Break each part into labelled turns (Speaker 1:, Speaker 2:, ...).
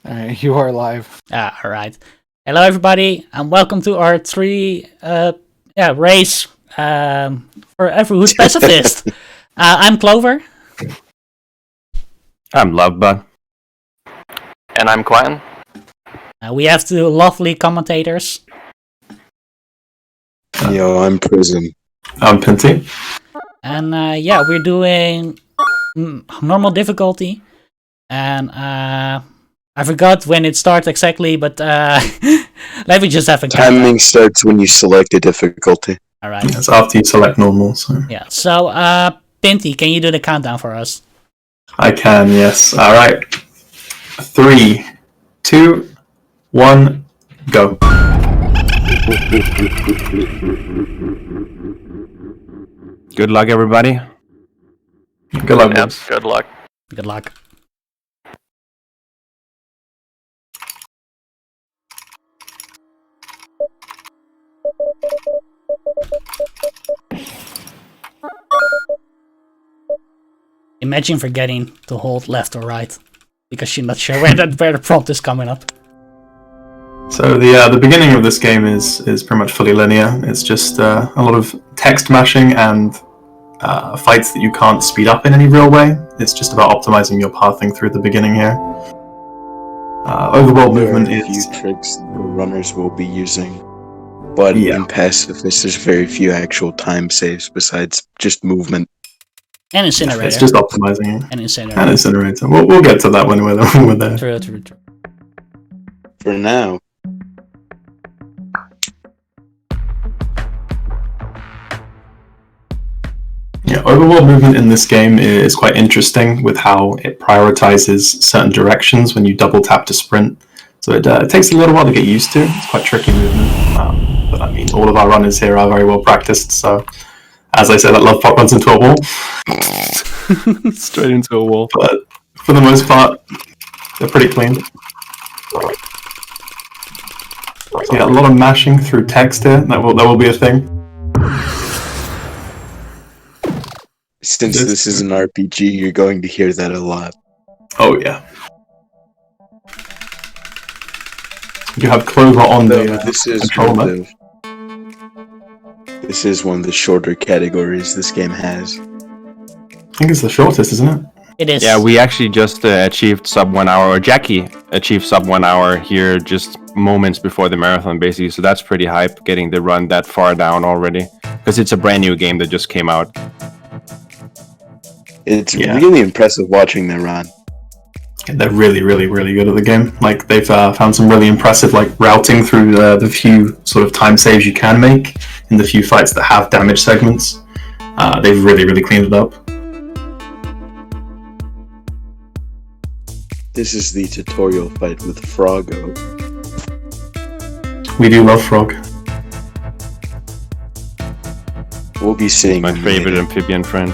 Speaker 1: You are live.
Speaker 2: Alright. Hello everybody, and welcome to our race for EverHood Pacifist. I'm Clover.
Speaker 3: I'm LoveBot.
Speaker 4: And I'm Quentin.
Speaker 2: We have two lovely commentators.
Speaker 5: Yo, I'm Prison.
Speaker 3: I'm Pinty.
Speaker 2: And we're doing normal difficulty. And I forgot when it starts exactly, but let me just have a
Speaker 5: Timing starts when you select a difficulty.
Speaker 2: Alright.
Speaker 3: It's after you select normal. So.
Speaker 2: Yeah, so Pinty, can you do the countdown for us?
Speaker 3: I can, yes. Alright. 3, 2, 1, go. Good luck, everybody. Good luck,
Speaker 4: Yep,
Speaker 3: boys.
Speaker 4: good luck.
Speaker 2: Good luck. Imagine forgetting to hold left or right because you're not sure where the prompt is coming up.
Speaker 3: So the beginning of this game is pretty much fully linear. It's just a lot of text mashing and fights that you can't speed up in any real way. It's just about optimizing your pathing through the beginning here. Overworld movement
Speaker 5: There are a
Speaker 3: is...
Speaker 5: few tricks the runners will be using, but in Pacifist there's very few actual time saves besides just movement.
Speaker 2: And Incinerator.
Speaker 3: It's just optimizing it.
Speaker 2: And Incinerator.
Speaker 3: And Incinerator. We'll get to that when we're there.
Speaker 2: True.
Speaker 5: For now.
Speaker 3: Yeah, overworld movement in this game is quite interesting with how it prioritizes certain directions when you double tap to sprint. So it takes a little while to get used to. It's quite tricky movement. But I mean, all of our runners here are very well practiced. So, as I said, that LoveBot runs into a wall.
Speaker 4: Straight into a wall.
Speaker 3: But for the most part, they're pretty clean. So yeah, a lot of mashing through text here. That will be a thing.
Speaker 5: Since this is an RPG, you're going to hear that a lot.
Speaker 3: Oh yeah. You have Clover on the
Speaker 5: This is
Speaker 3: controller.
Speaker 5: This is one of the shorter categories this game has.
Speaker 3: I think it's the shortest, isn't it?
Speaker 2: It is.
Speaker 6: Yeah, we actually just achieved sub 1 hour, or Jackie achieved sub 1 hour here just moments before the marathon, basically. So that's pretty hype, getting the run that far down already, because it's a brand new game that just came out.
Speaker 5: It's really impressive watching them run.
Speaker 3: Yeah, they're really, really, really good at the game. Like they've found some really impressive routing through the few sort of time saves you can make in the few fights that have damage segments. They've really, really cleaned it up.
Speaker 5: This is the tutorial fight with Froggo.
Speaker 3: We do love Frog.
Speaker 5: We'll be seeing
Speaker 6: My
Speaker 5: him
Speaker 6: favorite
Speaker 5: later.
Speaker 6: amphibian friend.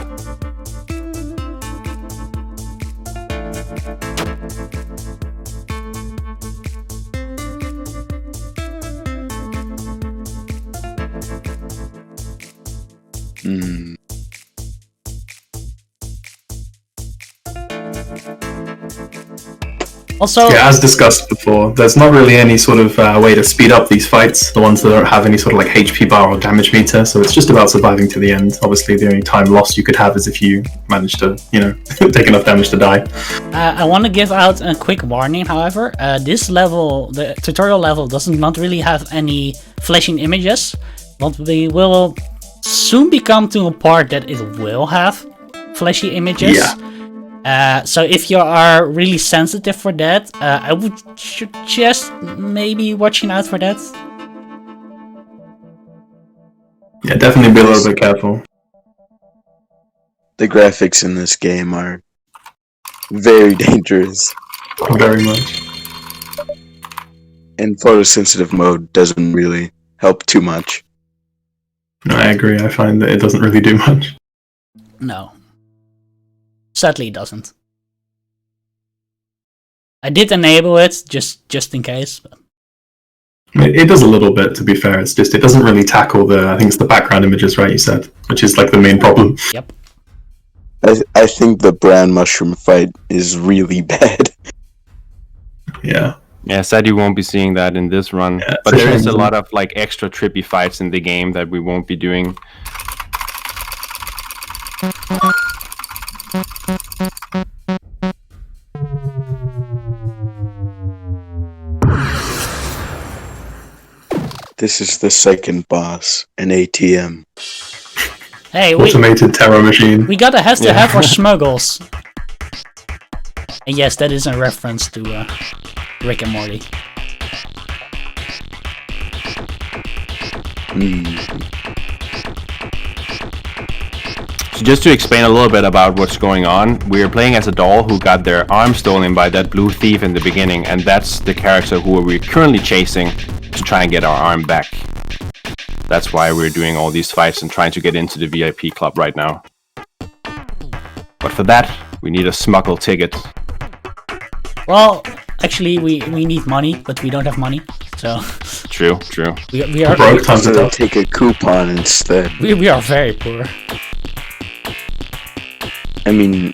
Speaker 2: Also,
Speaker 3: Yeah, as discussed before, there's not really any sort of way to speed up these fights, the ones that don't have any sort of HP bar or damage meter, so it's just about surviving to the end. Obviously, the only time lost you could have is if you manage to, take enough damage to die.
Speaker 2: I want to give out a quick warning, however. This level, the tutorial level, does not really have any flashing images, but we will soon become to a part that it will have flashy images.
Speaker 3: Yeah.
Speaker 2: So if you are really sensitive for that, I would suggest maybe watching out for that.
Speaker 3: Yeah, definitely be a little bit careful.
Speaker 5: The graphics in this game are very dangerous,
Speaker 3: Very much.
Speaker 5: and photosensitive mode doesn't really help too much.
Speaker 3: No, I agree. I find that it doesn't really do much.
Speaker 2: No. Sadly, it doesn't. I did enable it, just in case. But...
Speaker 3: It does a little bit, to be fair. It's just, it doesn't really tackle I think it's the background images, right, you said? Which is the main problem.
Speaker 2: Yep.
Speaker 5: I think the brown mushroom fight is really bad.
Speaker 3: Yeah.
Speaker 6: Yeah, sad you won't be seeing that in this run.
Speaker 3: Yeah,
Speaker 6: But
Speaker 3: it's a
Speaker 6: there is a
Speaker 3: shame.
Speaker 6: lot of like extra trippy fights in the game that we won't be doing.
Speaker 5: This is the second boss, an ATM.
Speaker 2: Hey, we
Speaker 3: Automated terror machine.
Speaker 2: got a has-to-have for Smuggles. And yes, that is a reference to Rick and Morty.
Speaker 6: So just to explain a little bit about what's going on, we're playing as a doll who got their arm stolen by that blue thief in the beginning, and that's the character who we're currently chasing to try and get our arm back. That's why we're doing all these fights and trying to get into the VIP club right now. But for that, we need a smuggle ticket.
Speaker 2: Well, actually, we need money, but we don't have money, so
Speaker 6: True.
Speaker 2: we are
Speaker 3: Broke times
Speaker 5: So
Speaker 3: are
Speaker 5: they'll
Speaker 3: tough.
Speaker 5: take a coupon instead.
Speaker 2: we are very poor.
Speaker 5: I mean,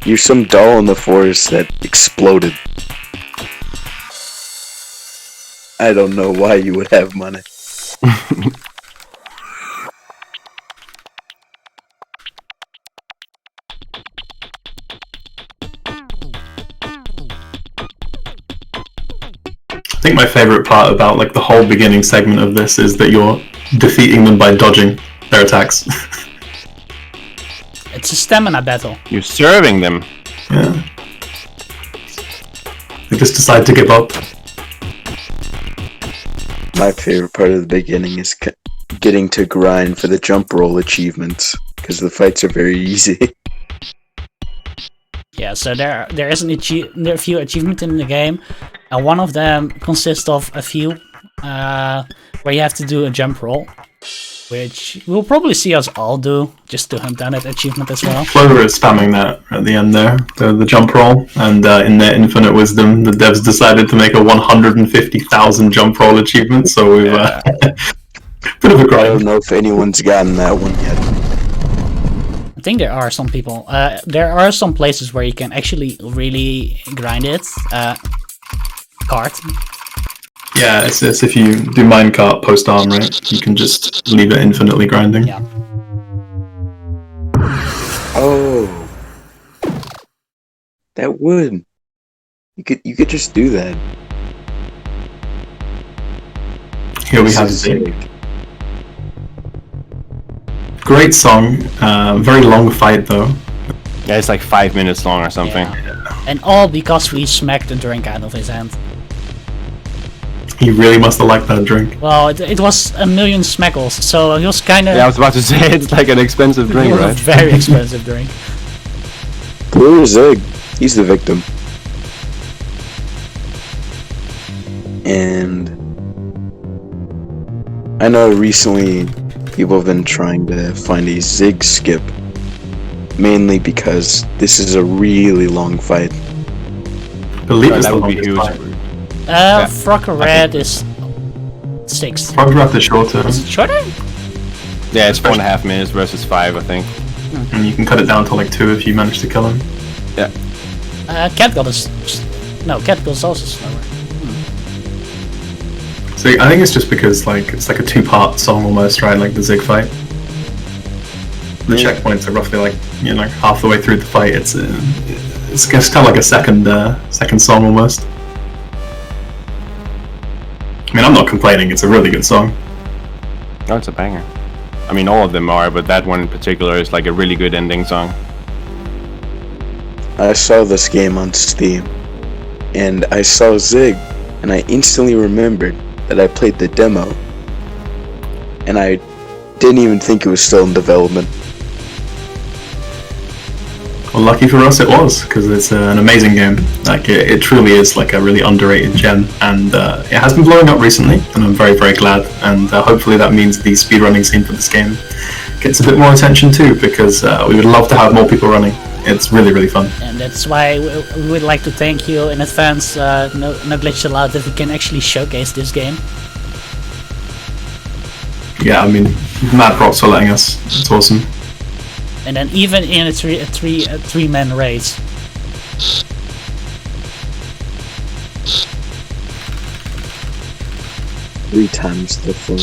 Speaker 5: you're some doll in the forest that exploded. I don't know why you would have money.
Speaker 3: I think my favorite part about like the whole beginning segment of this is that you're defeating them by dodging their attacks.
Speaker 2: It's a stamina battle.
Speaker 6: You're serving them.
Speaker 3: Yeah. They just decide to give up.
Speaker 5: My favorite part of the beginning is getting to grind for the jump roll achievements, because the fights are very easy.
Speaker 2: Yeah, so there is there are a few achievements in the game, and one of them consists of a few where you have to do a jump roll, which we'll probably see us all do, just to hunt down that achievement as well.
Speaker 3: Clover is spamming that at the end there, the jump roll, and in their infinite wisdom, the devs decided to make a 150,000 jump roll achievement, so we've bit of a
Speaker 5: I don't
Speaker 3: grind.
Speaker 5: know if anyone's gotten that one yet.
Speaker 2: I think there are some people, there are some places where you can actually really grind it. Cart.
Speaker 3: Yeah, it's if you do minecart post arm, right? You can just leave it infinitely grinding.
Speaker 2: Yeah.
Speaker 5: Oh, that would. You could just do that.
Speaker 3: Here we
Speaker 5: This
Speaker 3: have
Speaker 5: is
Speaker 3: Zig.
Speaker 5: sick.
Speaker 3: Great song, very long fight though.
Speaker 6: Yeah, it's like 5 minutes long or something.
Speaker 2: Yeah. And all because we smacked the drink out of his hand.
Speaker 3: He really must have liked that drink.
Speaker 2: Well, it was a million smackles, so he was kind of
Speaker 6: Yeah, I was about to say it's like an expensive drink,
Speaker 2: a
Speaker 6: right?
Speaker 2: very expensive drink.
Speaker 5: Poor Zig. He's the victim. And I know recently people have been trying to find a Zig skip, mainly because this is a really long fight.
Speaker 3: I believe it's
Speaker 6: That
Speaker 3: the
Speaker 6: would be
Speaker 3: longest
Speaker 6: huge.
Speaker 3: fight.
Speaker 2: Frog Red is 6.
Speaker 3: Frog Draft is shorter,
Speaker 2: Is it shorter?
Speaker 6: Yeah, it's 4.5 minutes versus 5, I think.
Speaker 3: and you can cut it down to like 2 if you manage to kill him.
Speaker 6: Yeah.
Speaker 2: Catgirl is... No, Catgirl is also slower.
Speaker 3: So I think it's just because like it's like a 2-part song almost, right? Like the Zig fight. The checkpoints are roughly like half the way through the fight. It's kind of like a second song almost. I mean, I'm not complaining. It's a really good song.
Speaker 6: Oh, it's a banger. I mean, all of them are, but that one in particular is like a really good ending song.
Speaker 5: I saw this game on Steam, and I saw Zig, and I instantly remembered that I played the demo, and I didn't even think it was still in development.
Speaker 3: Well, lucky for us, it was, because it's an amazing game. Like it truly is like a really underrated gem, and it has been blowing up recently, and I'm very, very glad. And hopefully that means the speedrunning scene for this game gets a bit more attention too, because we would love to have more people running. It's really, really fun.
Speaker 2: And that's why we would like to thank you in advance, no Glitch Allowed, that we can actually showcase this game.
Speaker 3: Yeah, I mean, mad props for letting us. It's awesome.
Speaker 2: And then even in a three-man race.
Speaker 5: 3 times the fun.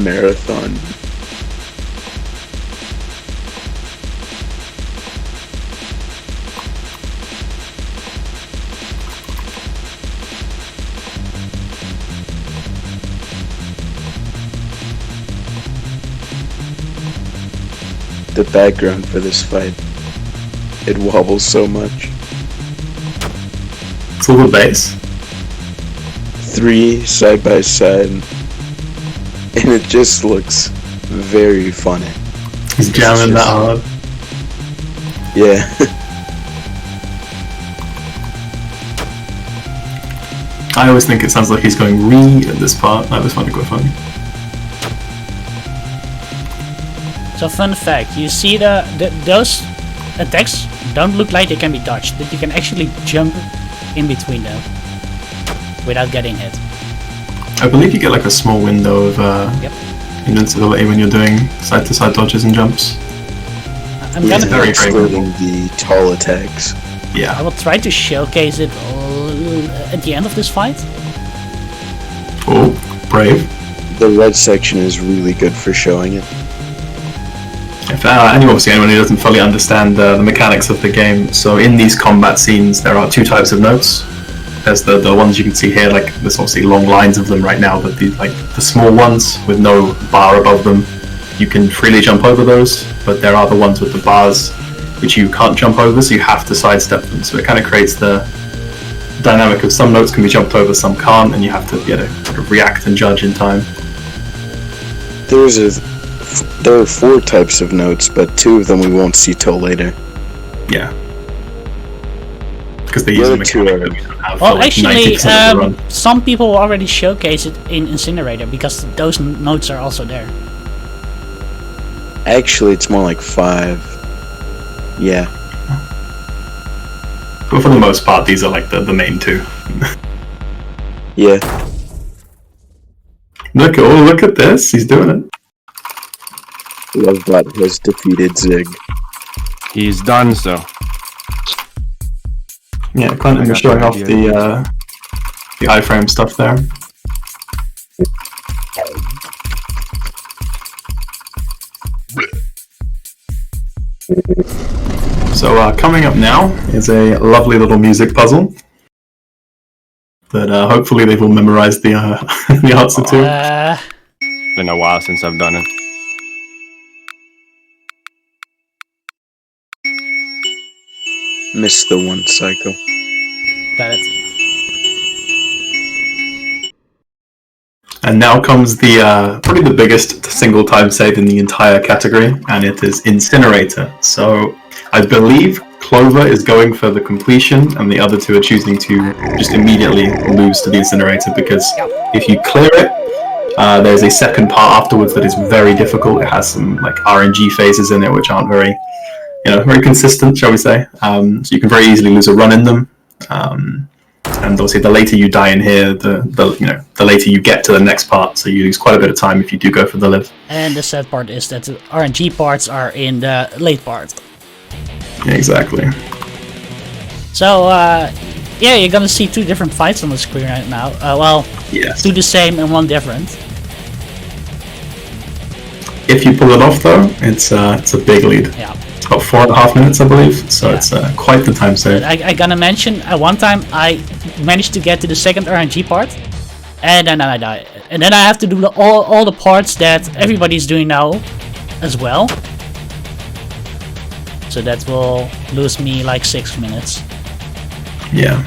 Speaker 5: Marathon. The background for this fight, it wobbles so much.
Speaker 3: It's all the bass.
Speaker 5: 3 side by side, and it just looks very funny.
Speaker 3: He's jamming that hard.
Speaker 5: Yeah.
Speaker 3: I always think it sounds like he's going re at this part. I always find it quite funny.
Speaker 2: So fun fact, you see those attacks don't look like they can be dodged, but you can actually jump in between them without getting hit.
Speaker 3: I believe you get like a small window of invincibility when you're doing side-to-side dodges and jumps.
Speaker 2: I'm
Speaker 5: Yeah,
Speaker 2: gonna
Speaker 3: very
Speaker 5: excluding the tall attacks.
Speaker 2: I
Speaker 3: Yeah.
Speaker 2: will try to showcase it at the end of this fight.
Speaker 3: Oh, brave.
Speaker 5: The red section is really good for showing it.
Speaker 3: If obviously anyone who doesn't fully understand the mechanics of the game, so in these combat scenes there are 2 types of notes. There's the ones you can see here, like there's obviously long lines of them right now, but the small ones with no bar above them, you can freely jump over those, but there are the ones with the bars which you can't jump over, so you have to sidestep them. So it kind of creates the dynamic of some notes can be jumped over, some can't, and you have to sort of react and judge in time.
Speaker 5: There are 4 types of notes, but 2 of them we won't see till later.
Speaker 3: Yeah. Because they
Speaker 5: The
Speaker 3: use a
Speaker 5: other 2
Speaker 3: mechanic
Speaker 5: are-
Speaker 3: that we don't have for
Speaker 2: Well,
Speaker 3: like
Speaker 2: actually,
Speaker 3: 90% of the run.
Speaker 2: some people already showcase it in Incinerator because those notes are also there.
Speaker 5: Actually, it's more like 5. Yeah.
Speaker 3: But for the most part, these are like the main 2.
Speaker 5: Yeah.
Speaker 3: Look at this, he's doing it.
Speaker 5: LoveBot has defeated Zig.
Speaker 6: He's done so.
Speaker 3: Yeah, Quentin was showing off the iframe stuff there. So coming up now is a lovely little music puzzle that hopefully they will memorize the the answer to.
Speaker 6: Been a while since I've done it.
Speaker 5: Missed the 1 cycle.
Speaker 2: Got it.
Speaker 3: And now comes the probably the biggest single time save in the entire category, and it is Incinerator. So I believe Clover is going for the completion, and the other 2 are choosing to just immediately lose to the Incinerator, because if you clear it, there's a second part afterwards that is very difficult. It has some like RNG phases in it which aren't very consistent, shall we say. So you can very easily lose a run in them. And obviously the later you die in here, the later you get to the next part, so you lose quite a bit of time if you do go for the live.
Speaker 2: And the sad part is that the RNG parts are in the late part.
Speaker 3: Yeah, exactly.
Speaker 2: So, yeah, you're gonna see 2 different fights on the screen right now.
Speaker 3: Yes.
Speaker 2: 2 the same and 1 different.
Speaker 3: If you pull it off though, it's a big lead.
Speaker 2: Yeah.
Speaker 3: It's about 4.5 minutes, I believe, so
Speaker 2: Yeah.
Speaker 3: it's quite the time save.
Speaker 2: I gonna mention, at one time I managed to get to the second RNG part, and then I die. And then I have to do all the parts that everybody's doing now, as well. So that will lose me like 6 minutes.
Speaker 3: Yeah.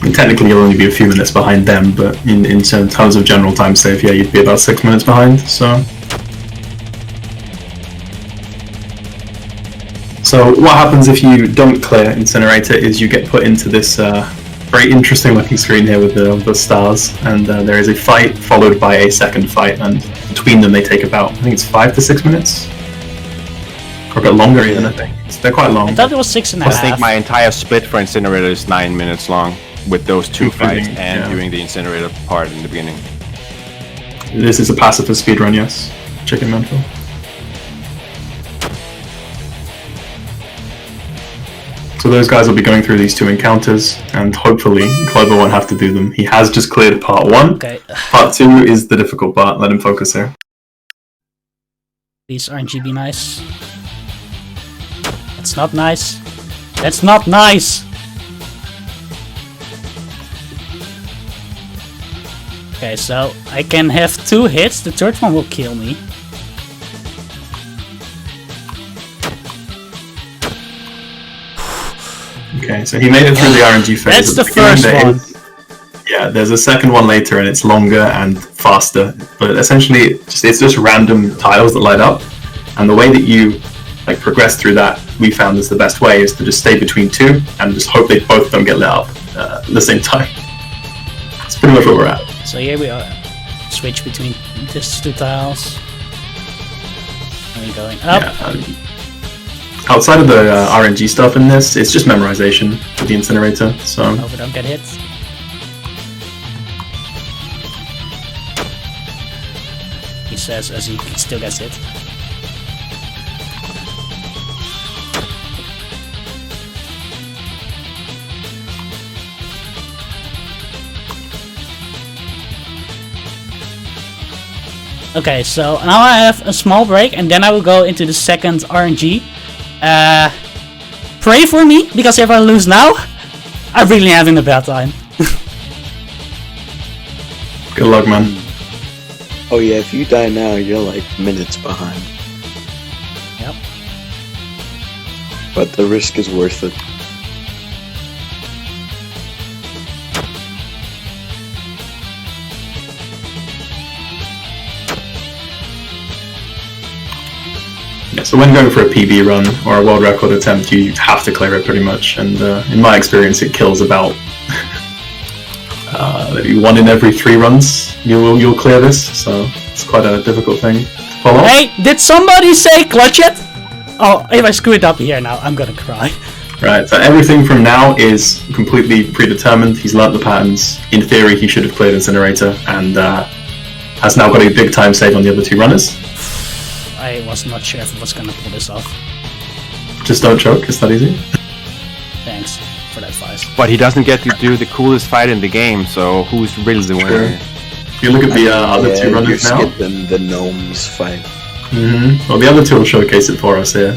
Speaker 3: And technically you'll only be a few minutes behind them, but in terms of general time save, yeah, you'd be about 6 minutes behind, so... So what happens if you don't clear Incinerator is you get put into this very interesting looking screen here with the stars, and there is a fight followed by a second fight, and between them they take about, I think it's 5 to 6 minutes? Or a bit longer even, I think. They're quite long.
Speaker 2: I thought it was 6.5.
Speaker 6: I think my entire split for Incinerator is 9 minutes long, with those 2 fights
Speaker 3: Including,
Speaker 6: and
Speaker 3: yeah.
Speaker 6: doing the Incinerator part in the beginning.
Speaker 3: This is a Pacifist speedrun, yes. Chicken mental. So those guys will be going through these 2 encounters, and hopefully Clover won't have to do them. He has just cleared part 1.
Speaker 2: Okay.
Speaker 3: Part 2 is the difficult part. Let him focus here.
Speaker 2: Please, RNG, be nice. That's not nice. That's not nice! Okay, so I can have 2 hits. The third one will kill me.
Speaker 3: Okay, so he made it through the RNG phase.
Speaker 2: That's the first one.
Speaker 3: Yeah, there's a second one later, and it's longer and faster. But essentially, it's just random tiles that light up, and the way that you progress through that, we found is the best way is to just stay between 2 and just hope they both don't get lit up at the same time. That's pretty much where we're at.
Speaker 2: So here we are. Switch between these 2 tiles. And we're going up.
Speaker 3: Yeah, outside of the RNG stuff in this, it's just memorization with the incinerator. So
Speaker 2: No, we don't get hit. He says as he still gets hit. Okay, so now I have a small break, and then I will go into the second RNG. Pray for me, because if I lose now, I'm really having a bad time.
Speaker 3: good luck, man.
Speaker 5: Oh yeah, if you die now, you're like minutes behind.
Speaker 2: Yep.
Speaker 5: But the risk is worth it.
Speaker 3: Yeah, so when going for a PB run or a world record attempt, you have to clear it pretty much. And in my experience, it kills about maybe 1 in every 3 runs. You'll clear this, so it's quite a difficult thing to follow.
Speaker 2: Hey, did somebody say clutch it? Oh, if I screw it up here now, I'm gonna cry.
Speaker 3: Right, so everything from now is completely predetermined. He's learnt the patterns. In theory, he should have cleared Incinerator, and has now got a big time save on the other 2 runners.
Speaker 2: I was not sure if I was gonna pull this off.
Speaker 3: Just don't choke, it's that easy.
Speaker 2: Thanks for that advice.
Speaker 6: But he doesn't get to do the coolest fight in the game, so who's really the winner?
Speaker 3: If you look at the other 2 runners now.
Speaker 5: You're skipping the gnomes fight.
Speaker 3: Well, the other 2 will showcase it for us here.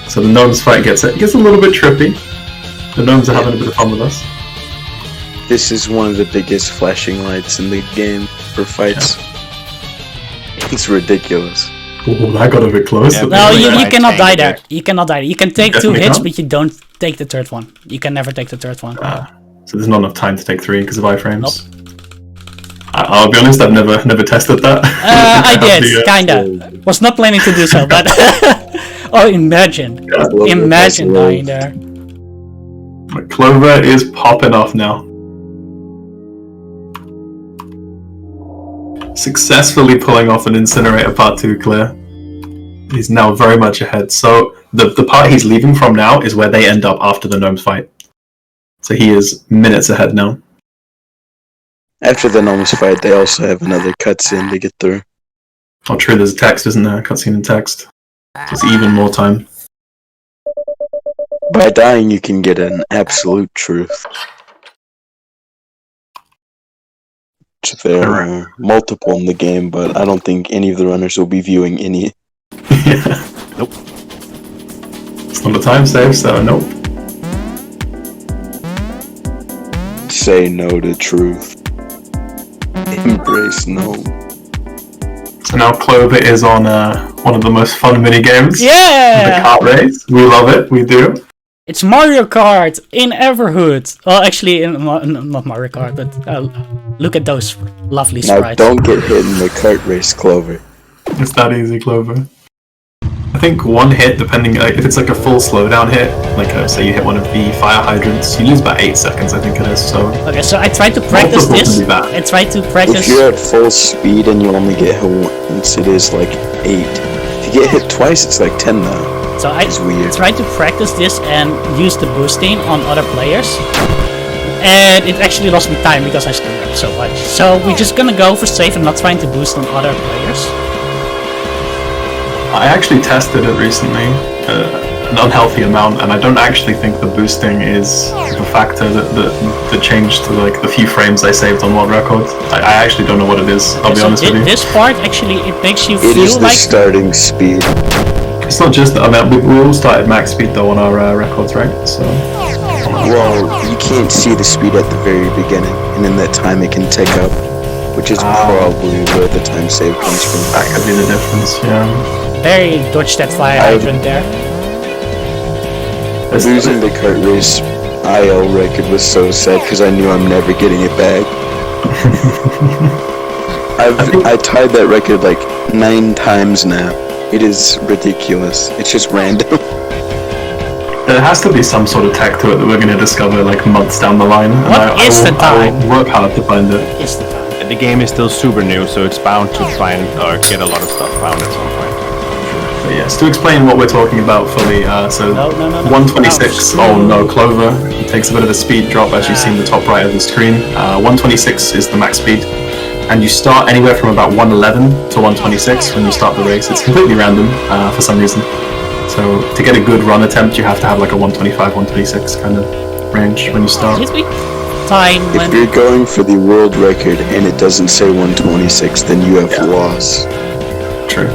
Speaker 3: So the gnomes fight gets a little bit trippy. The gnomes are having a bit of fun with us.
Speaker 5: This is one of the biggest flashing lights in the game for fights. Yeah. It's ridiculous.
Speaker 3: Oh, that got a bit close.
Speaker 6: Yeah,
Speaker 2: No, you
Speaker 6: Right,
Speaker 2: cannot die there.
Speaker 6: tank
Speaker 2: You cannot die. You can take 2
Speaker 3: Definitely
Speaker 2: hits,
Speaker 3: can't?
Speaker 2: but you don't take the 3rd one. You can never take the 3rd one.
Speaker 3: So there's not enough time to take 3 because of iframes.
Speaker 2: Nope.
Speaker 3: I'll be honest, I've never tested that.
Speaker 2: I did, kinda. Was not planning to do so, but oh, imagine dying there.
Speaker 3: Clover is popping off now. Successfully pulling off an Incinerator Part 2 clear. He's now very much ahead. So the part he's leaving from now is where they end up after the gnomes fight. So he is minutes ahead now.
Speaker 5: After the gnomes fight, they also have another cutscene to get through.
Speaker 3: Oh, true, there's a text, isn't there? Cutscene and text. So it's even more time.
Speaker 5: By dying, you can get an absolute truth. There are multiple in the game, but I don't think any of the runners will be viewing any.
Speaker 3: Yeah.
Speaker 6: Nope.
Speaker 3: It's not a time save, so nope.
Speaker 5: Say no to truth. Embrace no.
Speaker 3: So now Clover is on one of the most fun mini games.
Speaker 2: Yeah!
Speaker 3: The kart race. We love it. We do.
Speaker 2: It's Mario Kart in EverHood. Well, actually, not Mario Kart, but look at those lovely sprites.
Speaker 5: Now don't get hit in the kart race, Clover.
Speaker 3: It's that easy, Clover. I think 1 hit, depending, if it's like a full slowdown hit, like say you hit one of the fire hydrants, you lose about 8 seconds, I think it is. So
Speaker 2: Okay, so I tried to practice this. I tried to practice.
Speaker 5: If you're at full speed and you only get hit once, it is like 8. If you get hit twice, it's like 10 now.
Speaker 2: So I tried to practice this and use the boosting on other players. And it actually lost me time because I screwed up so much. So we're just gonna go for safe and not trying to boost on other players.
Speaker 3: I actually tested it recently. an unhealthy amount, and I don't actually think the boosting is the factor that changed to like the few frames I saved on world records. I actually don't know what it is. I'll be honest with you.
Speaker 2: This part actually it makes you
Speaker 5: It
Speaker 2: feel
Speaker 5: is the
Speaker 2: like
Speaker 5: starting speed.
Speaker 3: It's not just that. I mean, we all started max speed though on our records, right? So
Speaker 5: Well, you can't see the speed at the very beginning, and in that time it can tick up, which is probably where the time save comes from.
Speaker 3: that could be the difference. Yeah.
Speaker 2: very dodge that fire hydrant there.
Speaker 5: Losing the kart race IL record was so sad because I knew I'm never getting it back. I tied that record like 9 times now. It is ridiculous. It's just random.
Speaker 3: There has to be some sort of tech to it that we're going to discover like months down the line. And
Speaker 2: What is the
Speaker 3: I
Speaker 2: time?
Speaker 3: will work hard to find it.
Speaker 2: It's the time.
Speaker 6: The game is still super new, so it's bound to find or get a lot of stuff found at some point.
Speaker 3: But yes, to explain what we're talking about fully, so
Speaker 2: No.
Speaker 3: 126, oh no, Clover, it takes a bit of a speed drop as you see in the top right of the screen. 126 is the max speed, and you start anywhere from about 111 to 126 when you start the race. It's completely random for some reason. So to get a good run attempt, you have to have like a 125, 126 kind of range when you start.
Speaker 2: Did we time
Speaker 5: If
Speaker 2: when
Speaker 5: you're going for the world record and it doesn't say 126, then you have lost.
Speaker 3: True.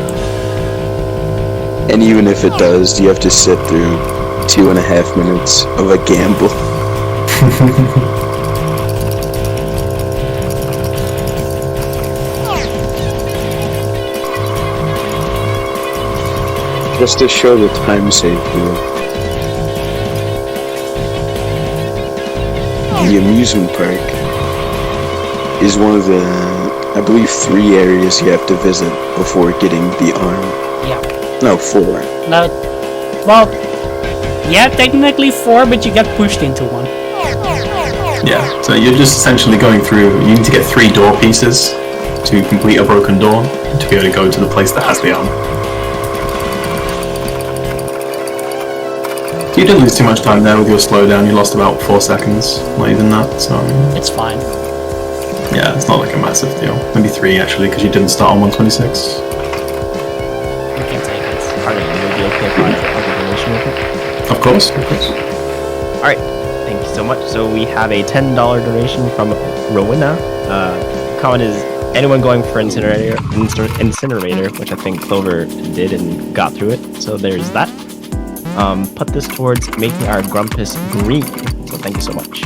Speaker 5: And even if it does, you have to sit through 2.5 minutes of a gamble. Just to show the time save here. The amusement park is one of the, I believe, 3 areas you have to visit before getting the arm.
Speaker 2: yeah.
Speaker 5: No, 4.
Speaker 2: No. Well, yeah, technically 4, but you get pushed into one.
Speaker 3: Yeah, so you're just essentially going through, you need to get 3 door pieces to complete a broken door to be able to go to the place that has the arm. You didn't lose too much time there with your slowdown, you lost about 4 seconds, not even that, so
Speaker 2: It's fine.
Speaker 3: yeah, it's not like a massive deal. Maybe 3 actually, because you didn't start on 126.
Speaker 2: You can take it.
Speaker 1: Alright, maybe okay if I have a donation with it.
Speaker 3: Of course, of course.
Speaker 1: Alright, thank you so much. So we have a $10 donation from Rowena. Comment is, anyone going for incinerator, which I think Clover did and got through it. So there's that. Put this towards making our Grumpus green. So thank you so much.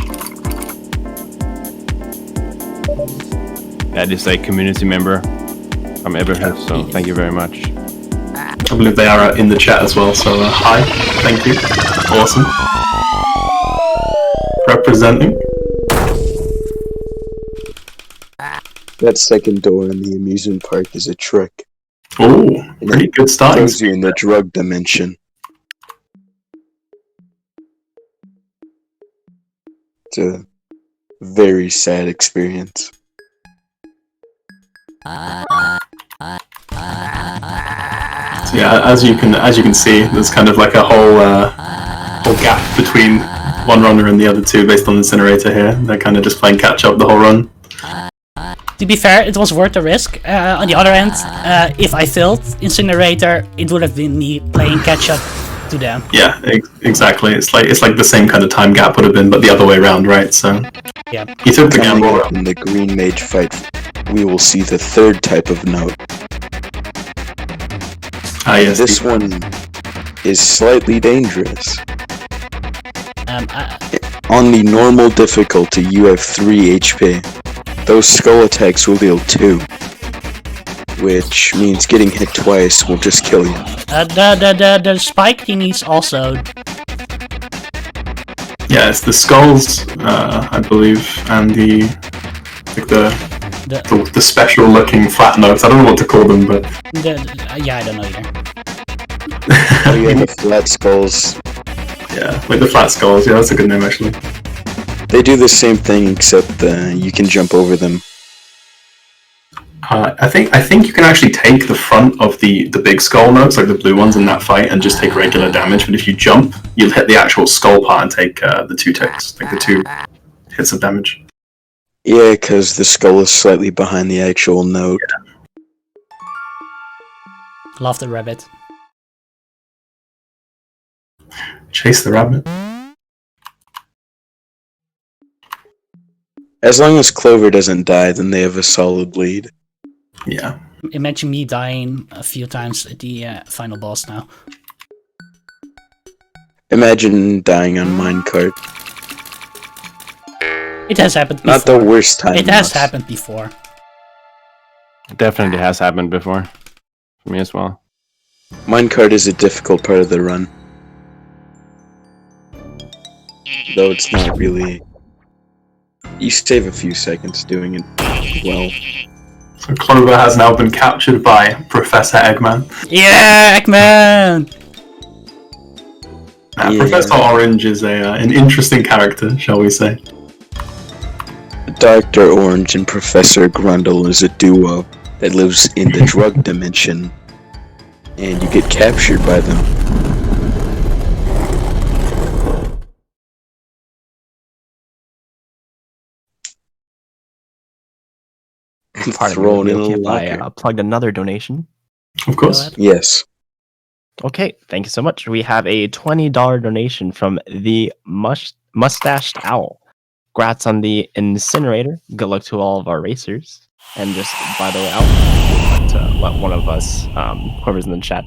Speaker 6: That is a community member from EverHood, so thank you very much.
Speaker 3: I believe they are in the chat as well, so hi, thank you, awesome. Representing.
Speaker 5: That second door in the amusement park is a trick.
Speaker 3: Oh, pretty good starting.
Speaker 5: Throws you in the drug dimension. It's a very sad experience.
Speaker 3: So yeah, as you can see, there's kind of like a whole gap between one runner and the other two based on the incinerator here. They're kind of just playing catch up the whole run.
Speaker 2: To be fair, it was worth the risk. On the other end, if I failed Incinerator, it would have been me playing catch up to them.
Speaker 3: Yeah, exactly. It's like the same kind of time gap would have been, but the other way around, right? So
Speaker 2: Yeah.
Speaker 3: he took the
Speaker 5: Coming
Speaker 3: gamble.
Speaker 5: up in the Green Mage fight, we will see the third type of note.
Speaker 3: Ah, yes.
Speaker 5: This one is slightly dangerous. On the normal difficulty, you have 3 HP. Those skull attacks will deal 2. Which means getting hit twice will just kill you.
Speaker 2: The spike he needs also.
Speaker 3: Yeah, it's the skulls, I believe, and the special looking flat notes. I don't know what to call them, but
Speaker 2: Yeah, I don't know either.
Speaker 5: Oh yeah, the flat skulls.
Speaker 3: yeah, like the flat skulls. Yeah, that's a good name actually.
Speaker 5: They do the same thing except you can jump over them.
Speaker 3: I think you can actually take the front of the big skull notes, like the blue ones in that fight, and just take regular damage. But if you jump, you'll hit the actual skull part and take the 2 ticks, like the 2 hits of damage.
Speaker 5: Yeah, because the skull is slightly behind the actual note.
Speaker 2: Love the rabbit.
Speaker 3: Chase the rabbit.
Speaker 5: As long as Clover doesn't die, then they have a solid lead.
Speaker 3: Yeah.
Speaker 2: Imagine me dying a few times at the final boss now.
Speaker 5: Imagine dying on minecart.
Speaker 2: It has happened before.
Speaker 5: Not the worst time.
Speaker 2: It has happened before.
Speaker 6: It definitely has happened before. For me as well.
Speaker 5: Minecart is a difficult part of the run. Though it's not really... You save a few seconds doing it well.
Speaker 3: So Clover has now been captured by Professor Eggman.
Speaker 2: Yeah, Eggman!
Speaker 5: Yeah.
Speaker 3: Professor Orange is an interesting character, shall we say.
Speaker 5: Dr. Orange and Professor Grundle is a duo that lives in the drug dimension. And you get captured by them. Thrown in a
Speaker 1: I
Speaker 5: locker.
Speaker 1: plugged another donation.
Speaker 3: Of course.
Speaker 5: Yes.
Speaker 1: Okay, thank you so much. We have a $20 donation from the Mustached Owl. Congrats on the incinerator. Good luck to all of our racers. And just by the way, I'll let one of us, whoever's in the chat,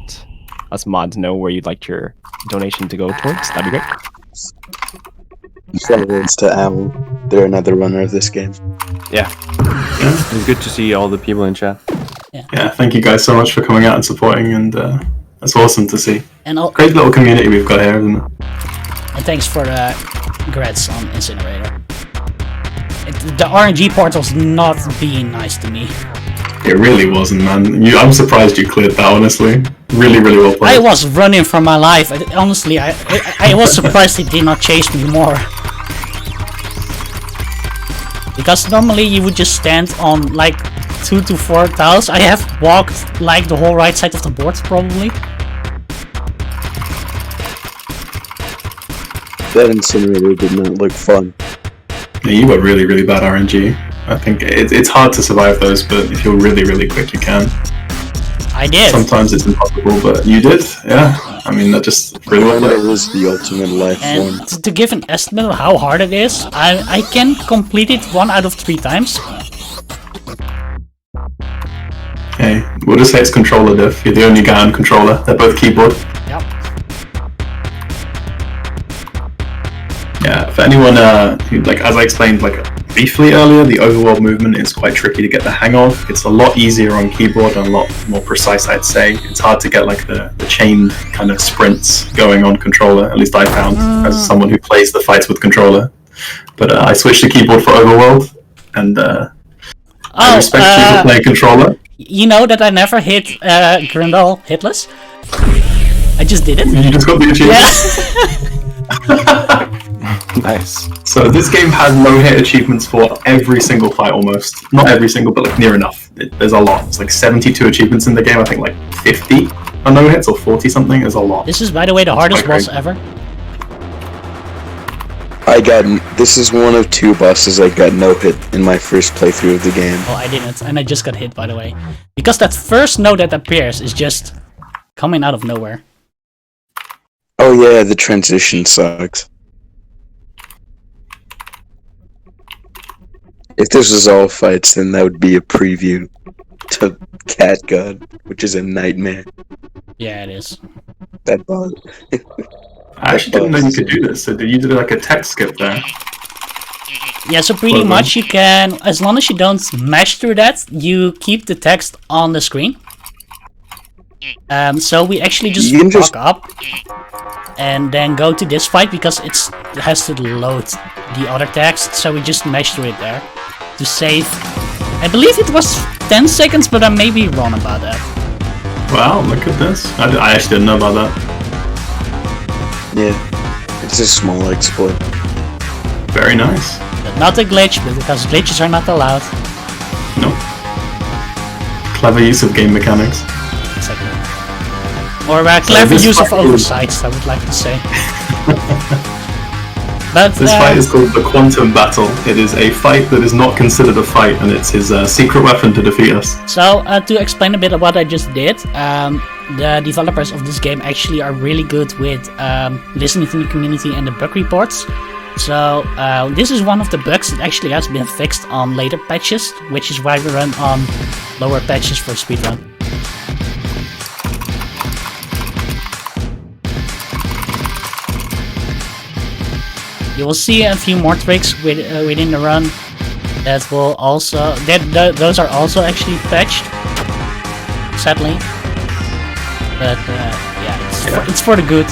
Speaker 1: us mods know where you'd like your donation to go towards. That'd be great.
Speaker 5: Thanks to Owl. They're another runner of this game.
Speaker 6: Yeah. It's good to see all the people in chat.
Speaker 3: Yeah, thank you guys so much for coming out and supporting, and that's awesome to see.
Speaker 2: And
Speaker 3: Great little community we've got here, isn't it?
Speaker 2: And thanks for the congrats on Incinerator. The RNG portal's not being nice to me.
Speaker 3: It really wasn't, man. I'm surprised you cleared that, honestly. Really, really well played.
Speaker 2: I was running for my life. Honestly, I was surprised he did not chase me more. Because normally you would just stand on like 2 to 4 tiles. I have walked like the whole right side of the board probably.
Speaker 5: That incinerator did not look fun.
Speaker 3: Yeah, you got really, really bad RNG. I think it's hard to survive those, but if you're really, really quick, you can.
Speaker 2: I did.
Speaker 3: Sometimes it's impossible, but you did. Yeah. I mean, that just really well
Speaker 5: That
Speaker 3: played.
Speaker 5: was the ultimate life form.
Speaker 2: And to give an estimate of how hard it is, I can complete it 1 out of 3 times.
Speaker 3: Hey, we'll just say it's controller diff. You're the only guy on controller. They're both keyboard.
Speaker 2: Yep.
Speaker 3: Yeah, for anyone who, like, as I explained, like, briefly earlier, the overworld movement is quite tricky to get the hang of. It's a lot easier on keyboard and a lot more precise, I'd say. It's hard to get, like, the chained kind of sprints going on controller, at least I found, as someone who plays the fights with controller. But I switched to keyboard for overworld, and I respect you for playing controller.
Speaker 2: You know that I never hit Grindel hitless? I just did it.
Speaker 3: You just got the achievement.
Speaker 2: Yeah.
Speaker 6: Nice.
Speaker 3: So this game has no-hit achievements for every single fight almost. Not every single, but like near enough. There's a lot. It's like 72 achievements in the game. I think like 50 are no-hits or 40 something. There's a lot.
Speaker 2: This is, by the way, the hardest
Speaker 3: quite
Speaker 2: boss
Speaker 3: great.
Speaker 2: ever.
Speaker 5: This is one of 2 bosses I got no hit in my first playthrough of the game.
Speaker 2: Oh, I didn't, and I just got hit, by the way. Because that first note that appears is just coming out of nowhere.
Speaker 5: Oh yeah, the transition sucks. If this was all fights, then that would be a preview to Cat God, which is a nightmare.
Speaker 2: Yeah, it is.
Speaker 5: That boss.
Speaker 3: I actually didn't know you could do this. So did you do like a text skip there?
Speaker 2: Yeah, so pretty
Speaker 3: Clover.
Speaker 2: much you can, as long as you don't smash through that, you keep the text on the screen. So we actually just
Speaker 5: You can just-
Speaker 2: walk up and then go to this fight because it has to load the other text, so we just mash through it there to save. I believe it was 10 seconds, but I may be wrong about that.
Speaker 3: Wow, look at this. I actually didn't know about that.
Speaker 5: Yeah, it's a small exploit.
Speaker 3: Very nice.
Speaker 2: But not a glitch, because glitches are not allowed.
Speaker 3: Nope. Clever use of game mechanics.
Speaker 2: Exactly. Or clever
Speaker 3: this
Speaker 2: use of
Speaker 3: fight is-
Speaker 2: oversights, I would like to say. But
Speaker 3: This fight is called the Quantum Battle. It is a fight that is not considered a fight, and it's his secret weapon to defeat us.
Speaker 2: So, to explain a bit of what I just did, the developers of this game actually are really good with listening to the community and the bug reports. So, this is one of the bugs that actually has been fixed on later patches, which is why we run on lower patches for speedrun. You will see a few more tricks within the run that will also those are also actually patched, sadly. But yeah, it's for the good.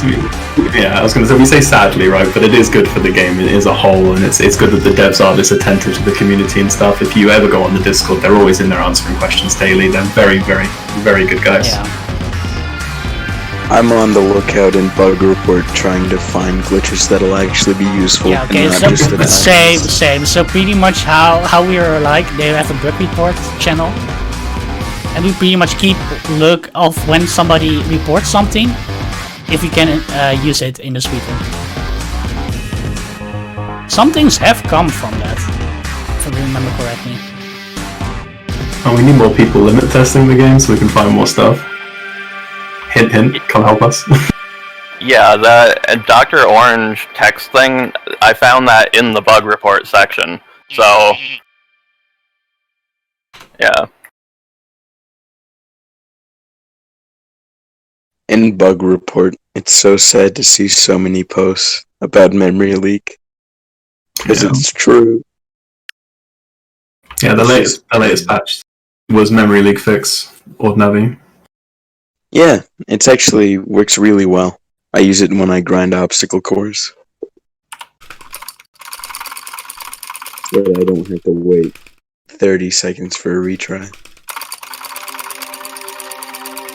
Speaker 3: Yeah, I was going to say, we say sadly, right? But it is good for the game as a whole, and it's good that the devs are this attentive to the community and stuff. If you ever go on the Discord, they're always in there answering questions daily. They're very, very, very good guys.
Speaker 2: Yeah.
Speaker 5: I'm on the lookout in bug report trying to find glitches that'll actually be useful.
Speaker 2: Yeah, okay,
Speaker 5: and
Speaker 2: so
Speaker 5: not just the
Speaker 2: same. So pretty much how we are like, they have a bug report channel, and we pretty much keep look of when somebody reports something, if we can use it in the speedrun. Some things have come from that, if I remember correctly.
Speaker 3: And we need more people limit testing the game so we can find more stuff. Hint, hint, come help us.
Speaker 4: Yeah, the Dr. Orange text thing, I found that in the bug report section. So, yeah.
Speaker 5: In bug report, it's so sad to see so many posts about memory leak. Because it's true.
Speaker 3: Yeah, the latest patch was memory leak fix, or Navi.
Speaker 5: Yeah, it actually works really well. I use it when I grind obstacle cores. So I don't have to wait 30 seconds for a retry.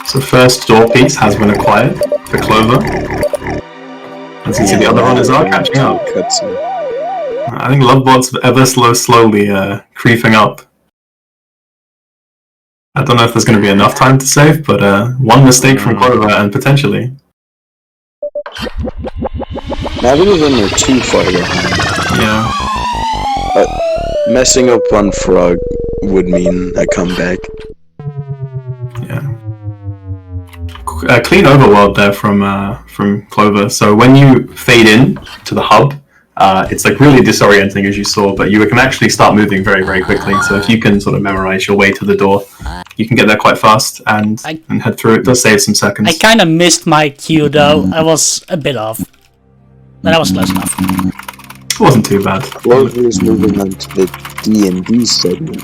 Speaker 3: So first door piece has been acquired for Clover. As you can see, the other runners are catching up.
Speaker 5: Cutscene.
Speaker 3: I think LoveBot's ever slowly creeping up. I don't know if there's going to be enough time to save, but one mistake from Clover and potentially.
Speaker 5: Neither of them are too far behind.
Speaker 3: Yeah.
Speaker 5: But messing up on Frog would mean a comeback.
Speaker 3: Yeah. Clean overworld there from Clover. So when you fade in to the hub, it's like really disorienting as you saw, but you can actually start moving very, very quickly. So if you can sort of memorize your way to the door, you can get there quite fast and head through. It does save some seconds.
Speaker 2: I kind of missed my cue though. I was a bit off. But that was close enough.
Speaker 3: It wasn't too bad.
Speaker 5: Clover is moving on to the D&D segment.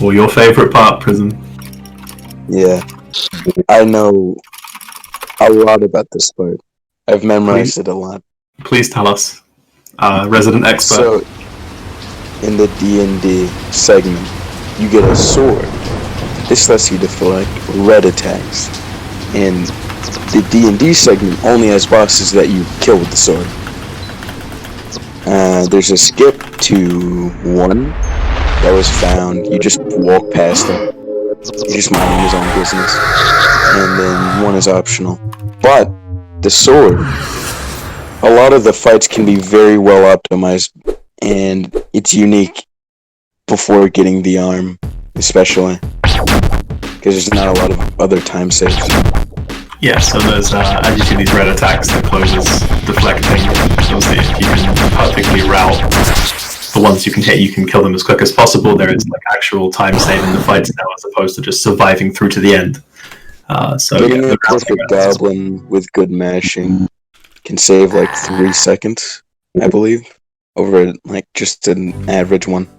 Speaker 3: Well, your favorite part, Prism.
Speaker 5: Yeah. I know a lot about this part. I've memorized it a lot.
Speaker 3: Please tell us. Resident expert.
Speaker 5: So, in the D&D segment, you get a sword. This lets you deflect red attacks. And the D&D segment only has bosses that you kill with the sword. There's a skip to one that was found. You just walk past it. You're just minding his own business. And then one is optional. But the sword, a lot of the fights can be very well optimized, and it's unique before getting the arm, especially. Because there's not a lot of other time saves.
Speaker 3: Yeah, so there's, as you see these red attacks that Clover's deflecting, you'll see if you can perfectly route the ones you can hit, you can kill them as quick as possible. There is like actual time saving the fights now as opposed to just surviving through to the end. So
Speaker 5: getting
Speaker 3: yeah,
Speaker 5: a perfect goblin with good mashing can save like 3 seconds, I believe, over like just an average one.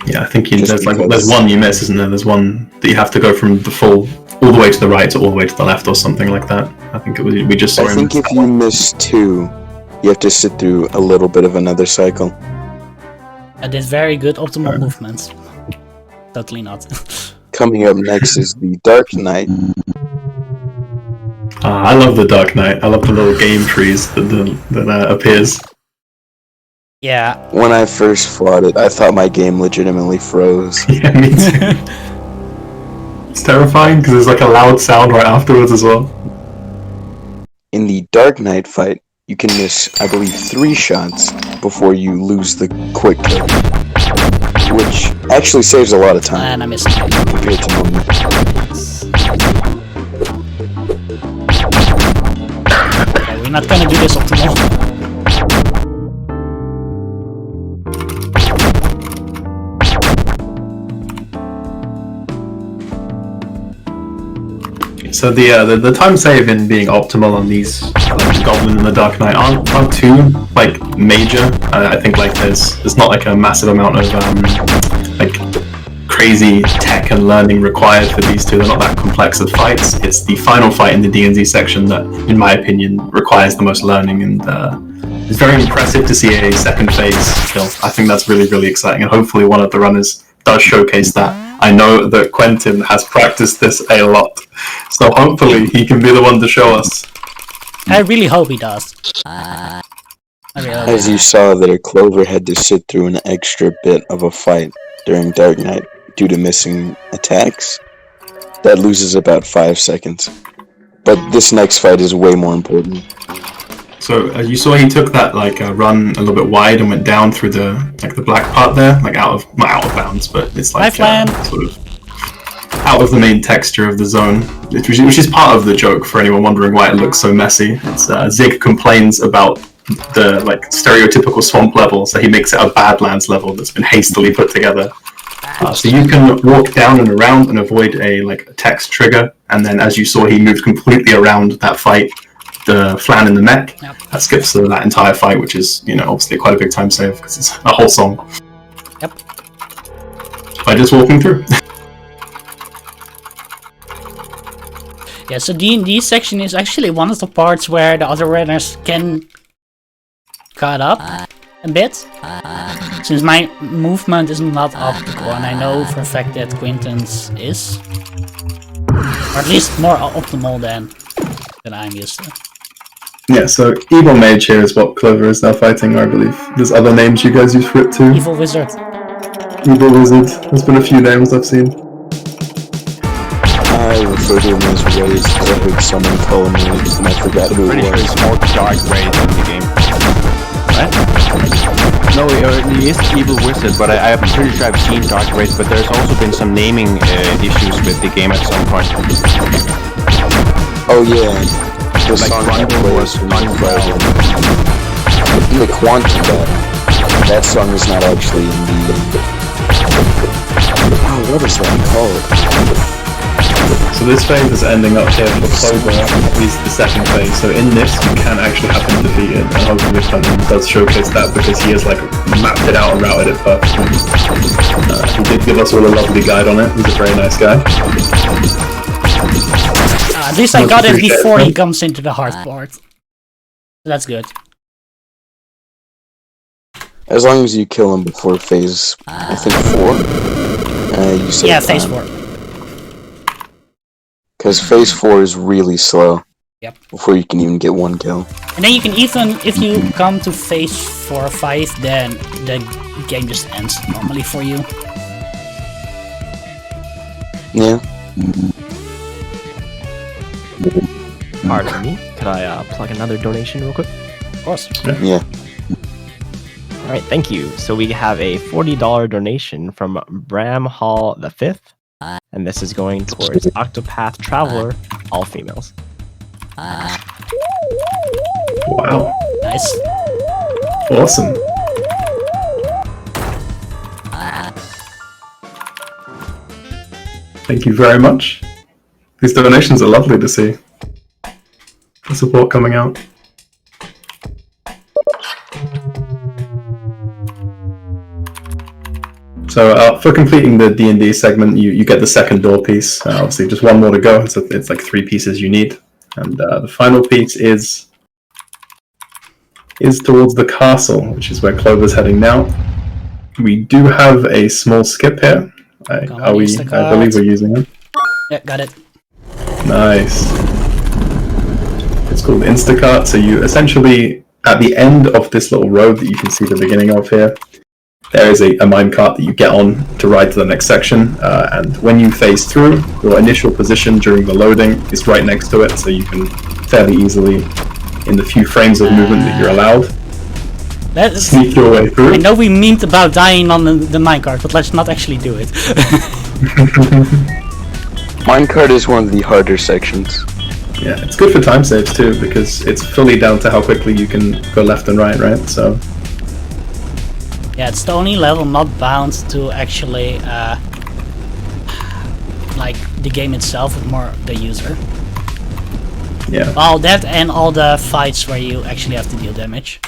Speaker 3: Yeah, I think there's one you miss, isn't there? There's one that you have to go from the full all the way to the right to all the way to the left or something like that. I think we just saw
Speaker 5: I think if you miss 2, you have to sit through a little bit of another cycle.
Speaker 2: And it's very good optimal movements. Totally not.
Speaker 5: Coming up next is the Dark Knight.
Speaker 3: I love the Dark Knight. I love the little game trees that appears.
Speaker 2: Yeah.
Speaker 5: When I first fought it, I thought my game legitimately froze.
Speaker 3: Yeah, me too. It's terrifying because there's like a loud sound right afterwards as well.
Speaker 5: In the Dark Knight fight, you can miss, I believe, 3 shots before you lose the quick kill, which actually saves a lot of time
Speaker 2: And I missed.
Speaker 5: compared to normal.
Speaker 2: Okay, we're not gonna do this optimal.
Speaker 3: So the time save in being optimal on these like Goblin and the Dark Knight aren't too like major. I think like there's not like a massive amount of like crazy tech and learning required for these two. They're not that complex of fights. It's the final fight in the D&Z section that, in my opinion, requires the most learning, and it's very impressive to see a second phase kill. I think that's really, really exciting, and hopefully one of the runners does showcase that. I know that Quentin has practiced this a lot, so hopefully he can be the one to show us.
Speaker 2: I really hope he does. I really hope
Speaker 5: As you saw there, Clover had to sit through an extra bit of a fight during Dark Knight due to missing attacks. That loses about 5 seconds. But this next fight is way more important.
Speaker 3: So as you saw, he took that like run a little bit wide and went down through the black part there, like not out of bounds, but it's like sort of out of the main texture of the zone, which is part of the joke for anyone wondering why it looks so messy. It's Zig complains about the like stereotypical swamp level, so he makes it a Badlands level that's been hastily put together. So you can walk down and around and avoid a text trigger, and then as you saw, he moved completely around that fight. The flan in the mech, that skips through that entire fight, which is, obviously quite a big time save because it's a whole song.
Speaker 2: Yep.
Speaker 3: By just walking through.
Speaker 2: Yeah, so D&D section is actually one of the parts where the other runners can cut up a bit. Since my movement is not optical, and I know for a fact that Quentin's is. Or at least more optimal than I'm used to.
Speaker 3: Yeah, so Evil Mage here is what Clover is now fighting, I believe. There's other names you guys use for it too.
Speaker 2: Evil Wizard.
Speaker 3: Evil Wizard. There's been a few names I've seen.
Speaker 5: I refer to him as Raze because I heard someone call him Raze and I forgot who
Speaker 6: Pretty
Speaker 5: it
Speaker 6: sure
Speaker 5: was.
Speaker 6: it's more Dark Raid in the game. What? No, he is Evil Wizard, but I'm pretty sure I've seen Dark Raid, but there's also been some naming issues with the game at some point.
Speaker 5: Oh yeah, the
Speaker 6: Like
Speaker 5: song
Speaker 6: Rundle was
Speaker 5: incredible. The Quantum that song is not actually in the... Oh, what is that called?
Speaker 3: So this phase is ending up here for Clover, at least the second phase. So in this, you can actually have him defeated, and hopefully Quentin does showcase that because he has mapped it out and routed it perfectly. He did give us all a lovely guide on it. He's a very nice guy.
Speaker 2: At least I got it before he comes into the hard part. That's good.
Speaker 5: As long as you kill him before phase, I think 4. You save
Speaker 2: Yeah, phase 4.
Speaker 5: Because phase 4 is really slow.
Speaker 2: Yep.
Speaker 5: Before you can even get 1 kill.
Speaker 2: And then you can even, if you come to phase 4 or 5, then the game just ends normally for you.
Speaker 5: Yeah.
Speaker 1: Pardon me, could I plug another donation real quick?
Speaker 2: Of course.
Speaker 5: Yeah.
Speaker 1: Alright, thank you. So we have a $40 donation from Bram Hall V, and this is going towards Octopath Traveler, all females.
Speaker 3: Wow.
Speaker 2: Nice.
Speaker 3: Awesome. Thank you very much. These donations are lovely to see. The support coming out. So for completing the D&D segment, you get the second door piece. Obviously, just one more to go. So it's like 3 pieces you need, and the final piece is towards the castle, which is where Clover's heading now. We do have a small skip here. I believe we're using it.
Speaker 2: Yeah, got it.
Speaker 3: Nice. It's called Instacart. So you essentially, at the end of this little road that you can see the beginning of here, there is a minecart that you get on to ride to the next section, and when you phase through, your initial position during the loading is right next to it, so you can fairly easily in the few frames of movement that you're allowed.
Speaker 2: Let's.
Speaker 3: Sneak your way through.
Speaker 2: I know we memed about dying on the minecart, but let's not actually do it.
Speaker 5: Minecart is one of the harder sections.
Speaker 3: Yeah, it's good for time saves too, because it's fully down to how quickly you can go left and right, so...
Speaker 2: Yeah, it's the only level not bound to actually, like, the game itself, but more the user.
Speaker 3: Yeah.
Speaker 2: Well, that and all the fights where you actually have to deal damage.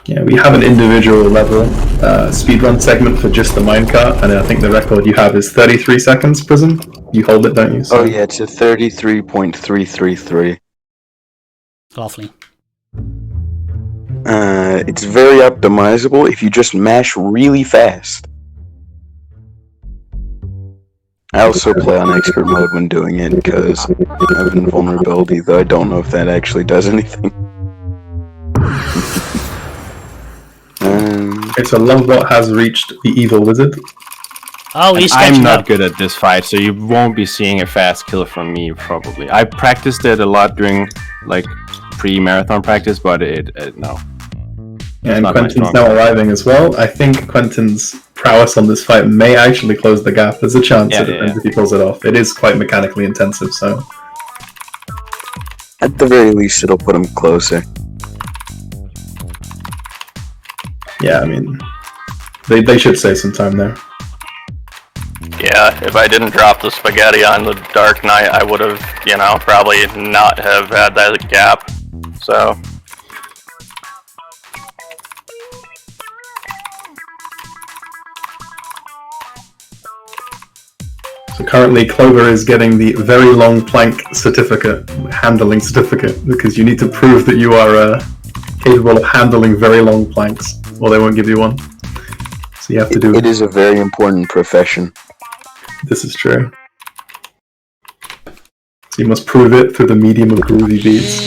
Speaker 3: Yeah, we have an individual level speedrun segment for just the minecart, and I think the record you have is 33 seconds, Prism. You hold it, don't you?
Speaker 5: Oh yeah, it's a 33.333.
Speaker 2: Lovely.
Speaker 5: It's very optimizable if you just mash really fast. I also play on expert mode when doing it because I have invulnerability, though I don't know if that actually does anything.
Speaker 3: Okay, so LoveBot has reached the evil wizard.
Speaker 2: Oh, he's
Speaker 6: I'm
Speaker 2: catching
Speaker 6: not
Speaker 2: up.
Speaker 6: good at this fight, so you won't be seeing a fast kill from me, probably. I practiced it a lot during, like, pre-marathon practice, but no.
Speaker 3: And
Speaker 6: not my
Speaker 3: Quentin's
Speaker 6: strong
Speaker 3: now arriving as well. I think Quentin's prowess on this fight may actually close the gap. There's a chance, it depends if he pulls it off. It is quite mechanically intensive, so...
Speaker 5: At the very least, it'll put him closer.
Speaker 3: Yeah, I mean... They should save some time there.
Speaker 4: Yeah, if I didn't drop the spaghetti on the Dark Knight, I would have, probably not have had that gap. So...
Speaker 3: So currently Clover is getting the very long plank certificate, handling certificate, because you need to prove that you are capable of handling very long planks, or they won't give you one. So you have to do
Speaker 5: it. It is a very important profession.
Speaker 3: This is true. So you must prove it through the medium of groovy beats.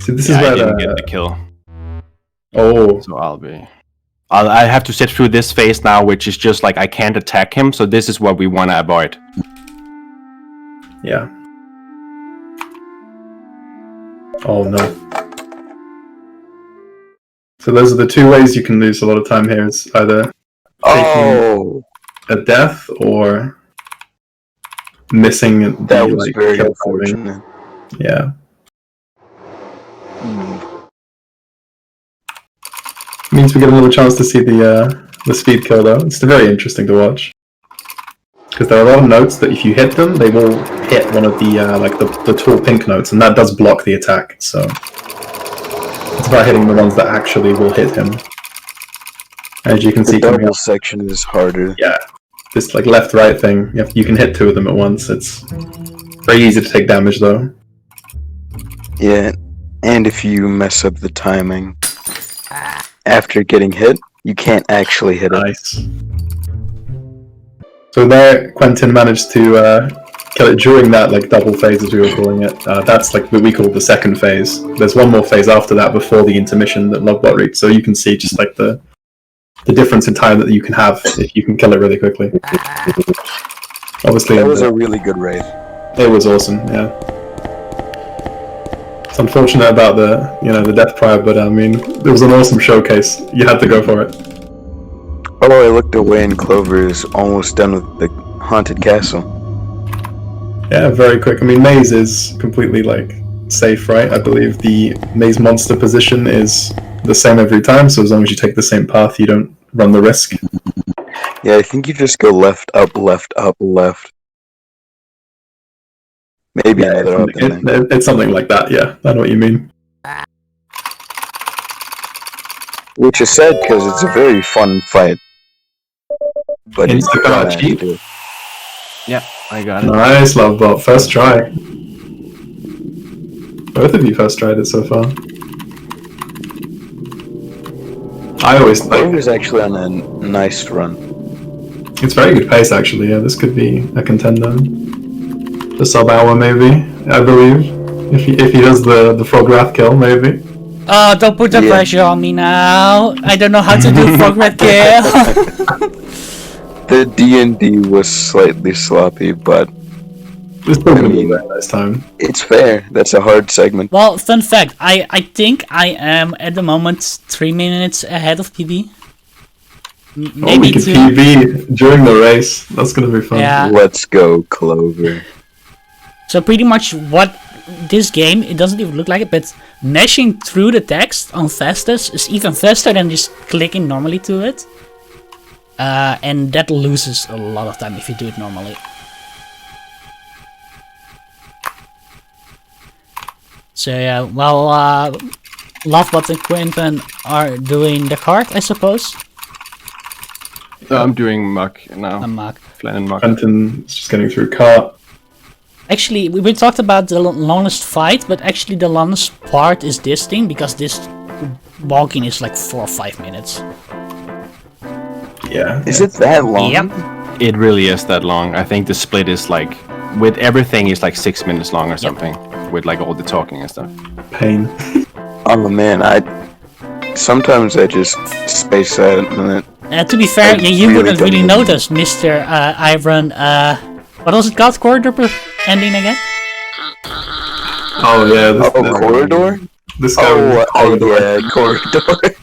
Speaker 3: See, this is
Speaker 6: I
Speaker 3: where
Speaker 6: didn't get the kill.
Speaker 3: Oh.
Speaker 6: So I have to sit through this phase now, which is just like I can't attack him, so this is what we want to avoid.
Speaker 3: Yeah. Oh no. So those are the two ways you can lose a lot of time here. It's either taking a death or missing
Speaker 5: that
Speaker 3: the,
Speaker 5: was
Speaker 3: like,
Speaker 5: very
Speaker 3: kill
Speaker 5: unfortunate.
Speaker 3: timing. Yeah. Means we get another chance to see the speed kill though. It's very interesting to watch. Because there are a lot of notes that if you hit them, they will hit one of the the tall pink notes, and that does block the attack, so it's about hitting the ones that actually will hit him. As you can see,
Speaker 5: the double section is harder.
Speaker 3: Yeah, this like left-right thing, you can hit two of them at once. It's very easy to take damage though.
Speaker 5: Yeah, and if you mess up the timing after getting hit, you can't actually hit it.
Speaker 3: Nice. So there, Quentin managed to kill it during that like double phase, as we were calling it. That's like what we call the second phase. There's one more phase after that before the intermission that LoveBot reached. So you can see just like the difference in time that you can have if you can kill it really quickly. Obviously,
Speaker 5: that was a really good raid.
Speaker 3: It was awesome. Yeah. It's unfortunate about the the death prior, but I mean it was an awesome showcase. You had to go for it.
Speaker 5: Oh, I looked away and Clover is almost done with the haunted castle.
Speaker 3: Yeah, very quick. I mean, maze is completely like safe, right? I believe the maze monster position is the same every time, so as long as you take the same path, you don't run the risk.
Speaker 5: Yeah, I think you just go left, up, left, up, left. Maybe another up.
Speaker 3: It's something like that. Yeah, I know what you mean.
Speaker 5: Which is sad because it's a very fun fight. But it's
Speaker 3: cheap.
Speaker 6: Yeah, I got it.
Speaker 3: Nice, LoveBot. First try. Both of you first tried it so far. I always like.
Speaker 5: Clover's actually on a nice run.
Speaker 3: It's very good pace, actually. Yeah, this could be a contender. The sub-hour, maybe. I believe. If he does the Frog Wrath kill, maybe.
Speaker 2: Oh, don't put the pressure on me now. I don't know how to do frog red kill.
Speaker 5: The D&D was slightly sloppy, but
Speaker 3: It's still gonna be there next time.
Speaker 5: it's fair. That's a hard segment.
Speaker 2: Well, fun fact, I think I am at the moment 3 minutes ahead of PB.
Speaker 3: Oh,
Speaker 2: Maybe
Speaker 3: we could
Speaker 2: 2.
Speaker 3: PB during the race. That's gonna be fun.
Speaker 2: Yeah.
Speaker 5: Let's go, Clover.
Speaker 2: So pretty much what this game, it doesn't even look like it, but mashing through the text on fastest is even faster than just clicking normally to it. And that loses a lot of time if you do it normally. So yeah, well, LoveBot and Quentin are doing the cart, I suppose.
Speaker 6: I'm doing muck now.
Speaker 2: A mock.
Speaker 6: Flan and muck.
Speaker 3: Quentin's just getting through cart.
Speaker 2: Actually, we talked about the longest fight, but actually the longest part is this thing, because this walking is like 4 or 5 minutes.
Speaker 3: Yeah.
Speaker 5: Is it that long?
Speaker 2: Yep.
Speaker 6: It really is that long. I think the split is like, with everything, is like 6 minutes long or something. With like all the talking and stuff.
Speaker 3: Pain.
Speaker 5: Oh man, sometimes I just space out on it.
Speaker 2: To be fair,
Speaker 5: I
Speaker 2: you
Speaker 5: really
Speaker 2: wouldn't
Speaker 5: don't
Speaker 2: really
Speaker 5: know.
Speaker 2: notice, Mr. Iron. What was it called? Corridor ending again?
Speaker 3: Oh yeah. This,
Speaker 5: Corridor?
Speaker 3: This guy was corridor.
Speaker 5: Yeah, Corridor.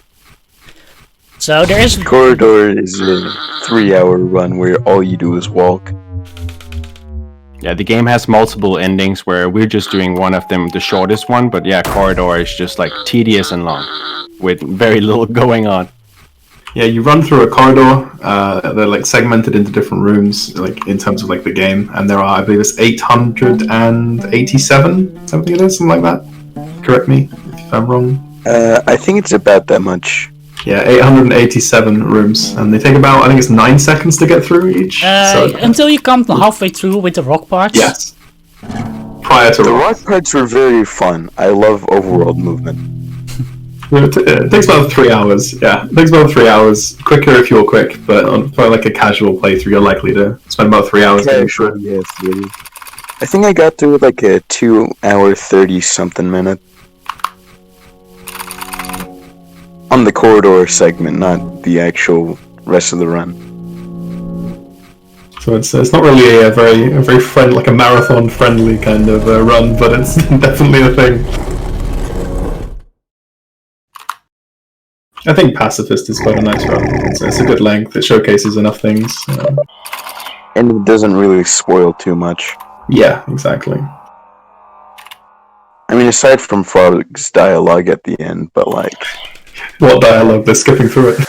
Speaker 2: So there is.
Speaker 5: Corridor is a 3-hour run where all you do is walk.
Speaker 6: Yeah, the game has multiple endings where we're just doing one of them, the shortest one, but yeah, Corridor is just like tedious and long, with very little going on.
Speaker 3: Yeah, you run through a corridor. They're like segmented into different rooms, like in terms of like the game, and there are, I believe, it's 887, something it is, something like that. Correct me if I'm wrong.
Speaker 5: I think it's about that much.
Speaker 3: Yeah, 887 rooms, and they take about, I think it's 9 seconds to get through each.
Speaker 2: Until you come halfway through with the rock parts.
Speaker 3: Yes. Prior to
Speaker 5: The rock parts were very fun. I love overworld movement.
Speaker 3: It takes about 3 hours. Yeah, it takes about 3 hours. Quicker if you're quick, but for like a casual playthrough, you're likely to spend about 3 hours.
Speaker 5: Casual, yes, really. I think I got through like a 2-hour 30-something minute. On the corridor segment, not the actual rest of the run.
Speaker 3: So it's not really a very friend, like a marathon friendly kind of run, but it's definitely a thing. I think Pacifist is quite a nice run. It's a good length. It showcases enough things.
Speaker 5: And it doesn't really spoil too much.
Speaker 3: Yeah, exactly.
Speaker 5: I mean, aside from Frog's dialogue at the end, but like...
Speaker 3: What dialogue? They're skipping through it.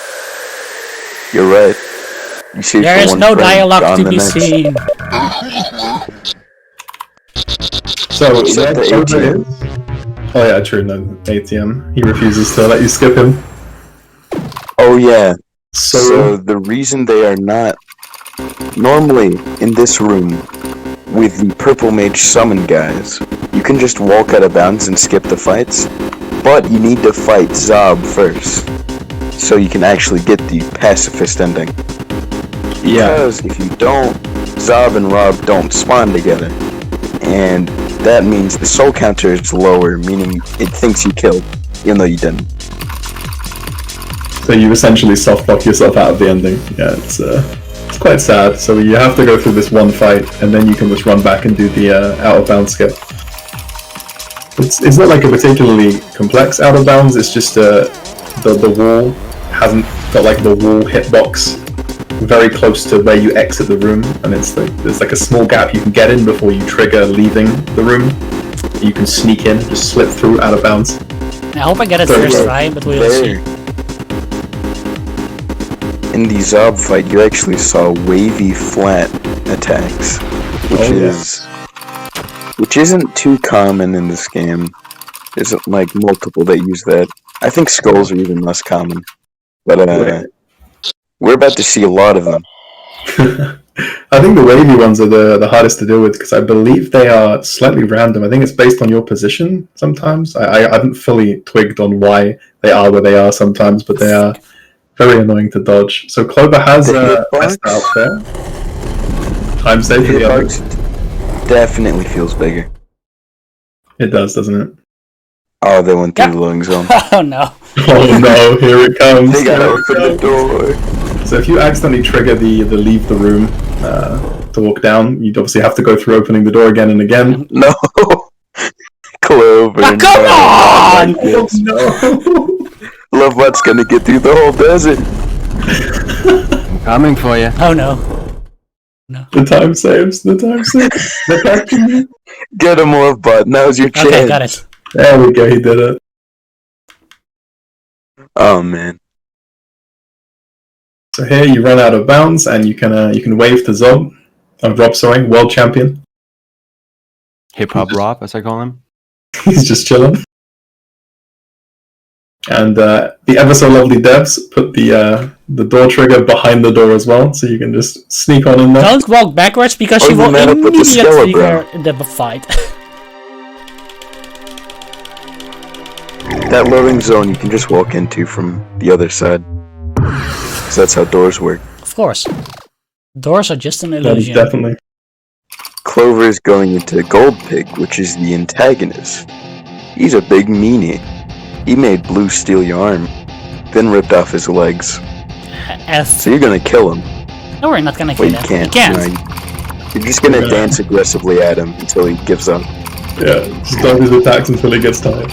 Speaker 5: You're right. You see
Speaker 2: There
Speaker 5: for
Speaker 2: is
Speaker 5: one
Speaker 2: no
Speaker 5: frame,
Speaker 2: dialogue
Speaker 5: gone
Speaker 2: to
Speaker 5: the
Speaker 2: be
Speaker 5: next.
Speaker 2: seen.
Speaker 3: So,
Speaker 5: Is that the
Speaker 3: Clover
Speaker 5: ATM?
Speaker 3: is- Oh yeah, true, no, ATM. He refuses to let you skip him.
Speaker 5: Oh yeah.
Speaker 3: So
Speaker 5: So the reason they are not normally in this room with the purple mage summon guys, you can just walk out of bounds and skip the fights, but you need to fight Zob first, so you can actually get the pacifist ending. Because if you don't, Zob and Rob don't spawn together, and that means the soul counter is lower, meaning it thinks you killed, even though you didn't.
Speaker 3: So you essentially soft-lock yourself out of the ending. Yeah, it's quite sad. So you have to go through this one fight, and then you can just run back and do the out-of-bounds skip. It's not like a particularly complex out-of-bounds, it's just the wall hasn't got like the wall hitbox very close to where you exit the room, and it's like there's like a small gap you can get in before you trigger leaving the room. You can sneak in, just slip through out-of-bounds.
Speaker 2: I hope I get it
Speaker 3: There
Speaker 2: first
Speaker 3: you go.
Speaker 2: try, but we'll see.
Speaker 5: In the Zob fight, you actually saw wavy flat attacks, which isn't too common in this game. There's like multiple that use that. I think skulls are even less common, but we're about to see a lot of them.
Speaker 3: I think the wavy ones are the hardest to deal with because I believe they are slightly random. I think it's based on your position sometimes. I haven't fully twigged on why they are where they are sometimes, but they are very annoying to dodge. So Clover has
Speaker 5: The
Speaker 3: a vest out there. Time save for the others.
Speaker 5: Hitbox definitely feels bigger.
Speaker 3: It does, doesn't it?
Speaker 5: Oh, they went through
Speaker 2: Yep.
Speaker 5: the loading zone.
Speaker 2: Oh no.
Speaker 3: Oh no, here it comes.
Speaker 5: They gotta
Speaker 3: Here it
Speaker 5: open the
Speaker 3: comes.
Speaker 5: door.
Speaker 3: So if you accidentally trigger the leave the room to walk down, you'd obviously have to go through opening the door again and again.
Speaker 5: No! Clover,
Speaker 2: come on!
Speaker 3: Oh, no!
Speaker 5: LoveBot's gonna get through the whole desert.
Speaker 6: I'm coming for you.
Speaker 2: Oh no.
Speaker 3: The time saves. The time saves. They're attacking you.
Speaker 5: Get him, LoveBot. Now's your chance.
Speaker 2: Okay, got it.
Speaker 3: There we go. He did it.
Speaker 5: Oh man.
Speaker 3: So here you run out of bounds, and you can wave to Rob, sorry, world champion.
Speaker 6: Hip Hop Rob, as I call him.
Speaker 3: He's just chilling. And the ever so lovely devs put the door trigger behind the door as well, so you can just sneak on in there.
Speaker 2: Don't walk backwards because
Speaker 5: Oh,
Speaker 2: you
Speaker 5: the
Speaker 2: will
Speaker 5: man up with the
Speaker 2: immediately
Speaker 5: Skeleton.
Speaker 2: trigger the fight.
Speaker 5: That loading zone you can just walk into from the other side. So that's how doors work.
Speaker 2: Of course. Doors are just an
Speaker 3: That is
Speaker 2: illusion.
Speaker 3: definitely.
Speaker 5: Clover is going into Gold Pig, which is the antagonist. He's a big meanie. He made Blue steal your arm, then ripped off his legs. So you're gonna kill him.
Speaker 2: No, we're not gonna kill
Speaker 5: Well, you
Speaker 2: him.
Speaker 5: can't.
Speaker 2: You can't.
Speaker 5: No, you're just gonna dance aggressively at him until he gives up.
Speaker 3: Yeah, just dodge his attacks until he gets tired.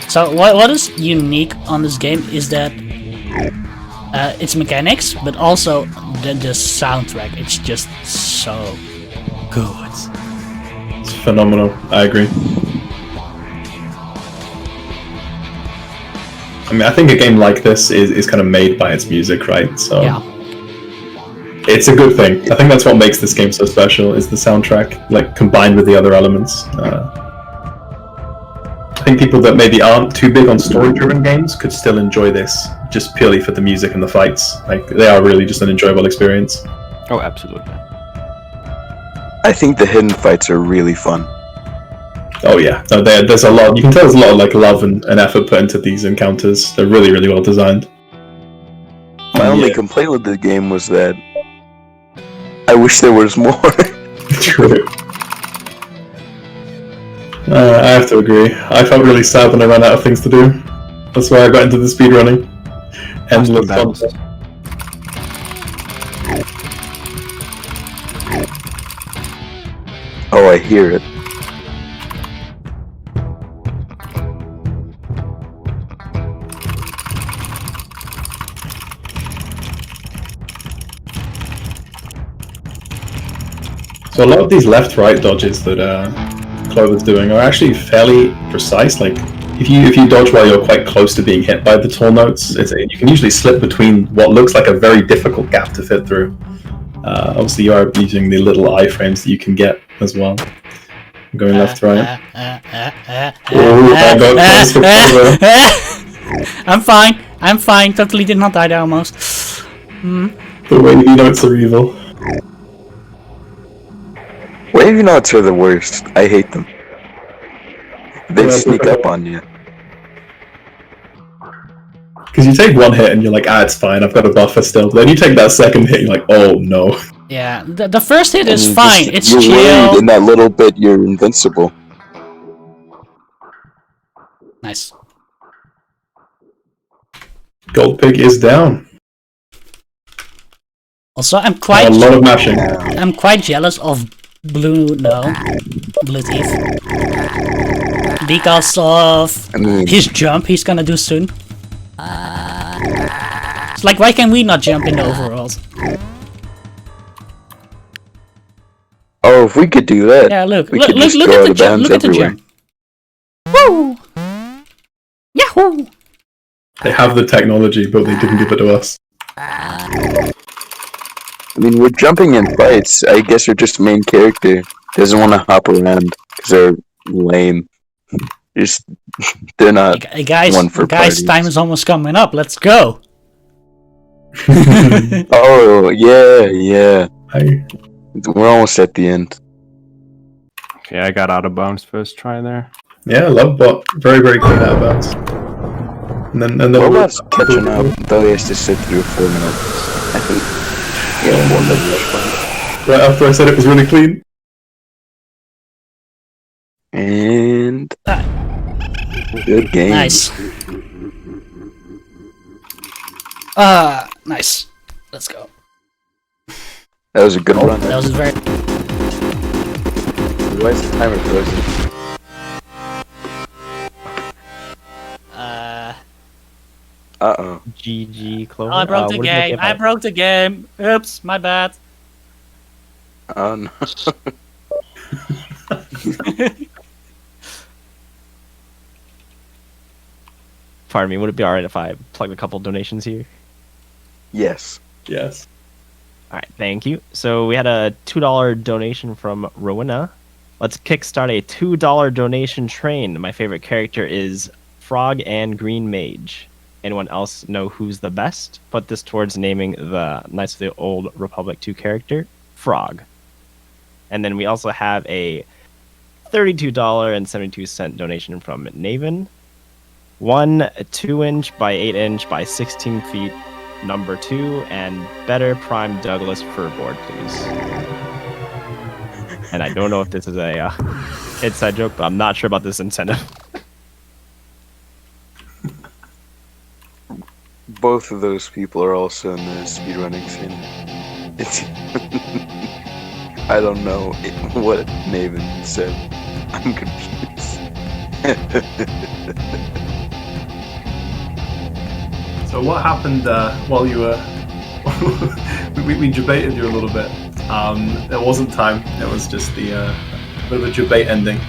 Speaker 2: So what is unique on this game is that its mechanics, but also the soundtrack. It's just so good.
Speaker 3: It's phenomenal. I agree. I mean, I think a game like this is kind of made by its music, right? So
Speaker 2: Yeah.
Speaker 3: it's a good thing. I think that's what makes this game so special, is the soundtrack, like, combined with the other elements. I think people that maybe aren't too big on story-driven games could still enjoy this, just purely for the music and the fights. Like, they are really just an enjoyable experience.
Speaker 6: Oh, absolutely.
Speaker 5: I think the hidden fights are really fun.
Speaker 3: Oh yeah, no, there's a lot. You can tell there's a lot of like love and effort put into these encounters. They're really, really well designed.
Speaker 5: My only
Speaker 3: Yeah.
Speaker 5: complaint with the game was that I wish there was more.
Speaker 3: True. I have to agree. I felt really sad when I ran out of things to do. That's why I got into the speedrunning. Endless
Speaker 6: battles.
Speaker 3: content.
Speaker 5: Oh, I hear it.
Speaker 3: So a lot of these left-right dodges that Clover's doing are actually fairly precise. Like, if you dodge while you're quite close to being hit by the tall notes, you can usually slip between what looks like a very difficult gap to fit through. Obviously, you are using the little iframes that you can get as well. Going left, right. Oh, I got close for Clover.
Speaker 2: I'm fine. Totally did not die there almost.
Speaker 3: The wavy notes are evil.
Speaker 5: Wavy notes are the worst. I hate them. They
Speaker 3: Yeah,
Speaker 5: sneak up on you.
Speaker 3: Because you take one hit and you're like, it's fine, I've got a buffer still. But then you take that second hit, you're like, oh no.
Speaker 2: Yeah, the first hit is
Speaker 5: And
Speaker 2: fine.
Speaker 5: just-
Speaker 2: It's
Speaker 5: you're worried
Speaker 2: chill.
Speaker 5: in that little bit you're invincible.
Speaker 2: Nice.
Speaker 3: Gold Pig is down.
Speaker 2: Also,
Speaker 3: A lot of mashing.
Speaker 2: I'm quite jealous of Blue Teeth. Because of
Speaker 5: I mean,
Speaker 2: his jump he's gonna do soon. It's like, why can we not jump in the overworld?
Speaker 5: oh, if we could do that,
Speaker 2: Yeah, look
Speaker 5: we
Speaker 2: at
Speaker 5: could just
Speaker 2: the
Speaker 5: go out of
Speaker 2: jump.
Speaker 5: bounds
Speaker 2: Look at the
Speaker 5: everywhere.
Speaker 2: jump. Woo! Yahoo!
Speaker 3: They have the technology, but they didn't give it to us.
Speaker 5: I mean, we're jumping in fights. I guess our just main character doesn't want to hop around because they're lame. Just they're not.
Speaker 2: Hey, guys,
Speaker 5: one for parties.
Speaker 2: time is almost coming up. Let's go.
Speaker 5: Oh yeah.
Speaker 3: I,
Speaker 5: We're almost at the end.
Speaker 6: Okay, I got out of bounds first try there.
Speaker 3: yeah, LoveBot. Very, very quick out of bounds. And then
Speaker 5: LoveBot's catching up, though he has to sit through 4 minutes. I think. Yeah, more than
Speaker 3: Right after I said it was really clean.
Speaker 5: And good game.
Speaker 2: Nice. Nice. Let's go.
Speaker 5: That was a good run.
Speaker 2: That was very.
Speaker 5: Why is the timer frozen? Uh-oh.
Speaker 1: GG, Clover.
Speaker 2: Oh, I broke the
Speaker 1: what did you
Speaker 2: game.
Speaker 1: make
Speaker 2: I
Speaker 1: about
Speaker 2: broke the game. Oops, my bad.
Speaker 5: Oh no.
Speaker 1: it? Pardon me, would it be alright if I plug a couple donations here?
Speaker 5: Yes.
Speaker 3: Yes.
Speaker 1: Alright, thank you. So we had a $2 donation from Rowena. Let's kickstart a $2 donation train. My favorite character is Frog and Green Mage. Anyone else know who's the best? Put this towards naming the Knights of the Old Republic 2 character, Frog. And then we also have a $32.72 donation from Naven. One 2-inch by 8-inch by 16 feet, number 2, and better Prime Douglas furboard, please. And I don't know if this is a inside joke, but I'm not sure about this incentive.
Speaker 5: Both of those people are also in the speedrunning scene. It's I don't know what Naven said. I'm confused.
Speaker 3: So what happened while you were... we debated you a little bit. There wasn't time. It was just the debate ending.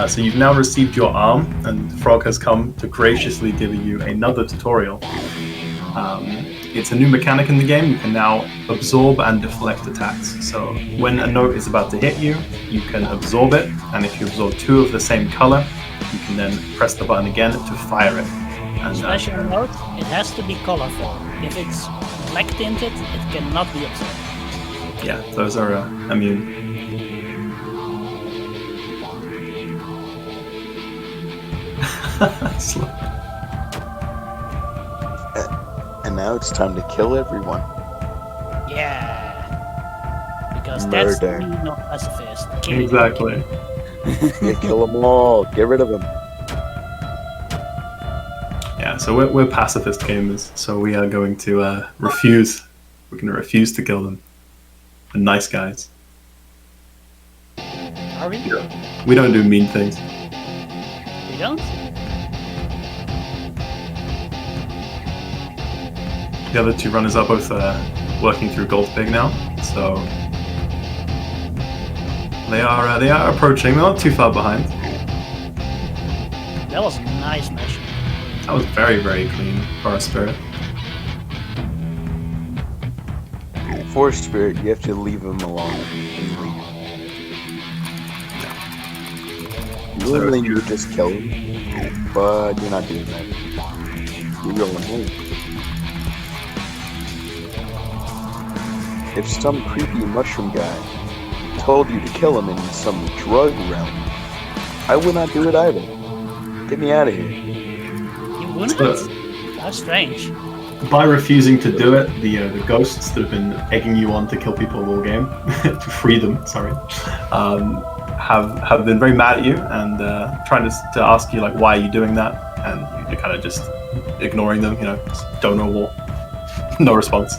Speaker 3: So you've now received your arm, and Frog has come to graciously give you another tutorial. It's a new mechanic in the game. You can now absorb and deflect attacks. So when a note is about to hit you, you can absorb it, and if you absorb 2 of the same color, you can then press the button again to fire it. And,
Speaker 2: Special note, it has to be colorful. If it's black tinted, it cannot be observed.
Speaker 3: yeah, those are immune. Slow.
Speaker 5: And now it's time to kill everyone.
Speaker 2: Yeah. Because
Speaker 5: Murder.
Speaker 2: that's the meaning of Pacifist. Kill.
Speaker 3: Exactly.
Speaker 5: Yeah, kill them all. Get rid of them.
Speaker 3: Yeah, so we're pacifist gamers, so we are going to refuse. We're going to refuse to kill them. We're nice guys.
Speaker 2: Are we?
Speaker 3: We don't do mean things.
Speaker 2: We don't?
Speaker 3: The other 2 runners are both working through Gold Pig now, so they are approaching. They're not too far behind.
Speaker 2: That was a nice match.
Speaker 3: That was very, very clean for our spirit.
Speaker 5: For Spirit, you have to leave him alone and leave. Normally you would just kill him, but you're not doing that. You're going home. If some creepy mushroom guy told you to kill him in some drug realm, I would not do it either. Get me out of here.
Speaker 2: You wouldn't? How strange.
Speaker 3: By refusing to do it, the ghosts that have been egging you on to kill people all game, to free them, sorry, have been very mad at you and trying to ask you, like, why are you doing that? And you're kind of just ignoring them, just donor war. No response.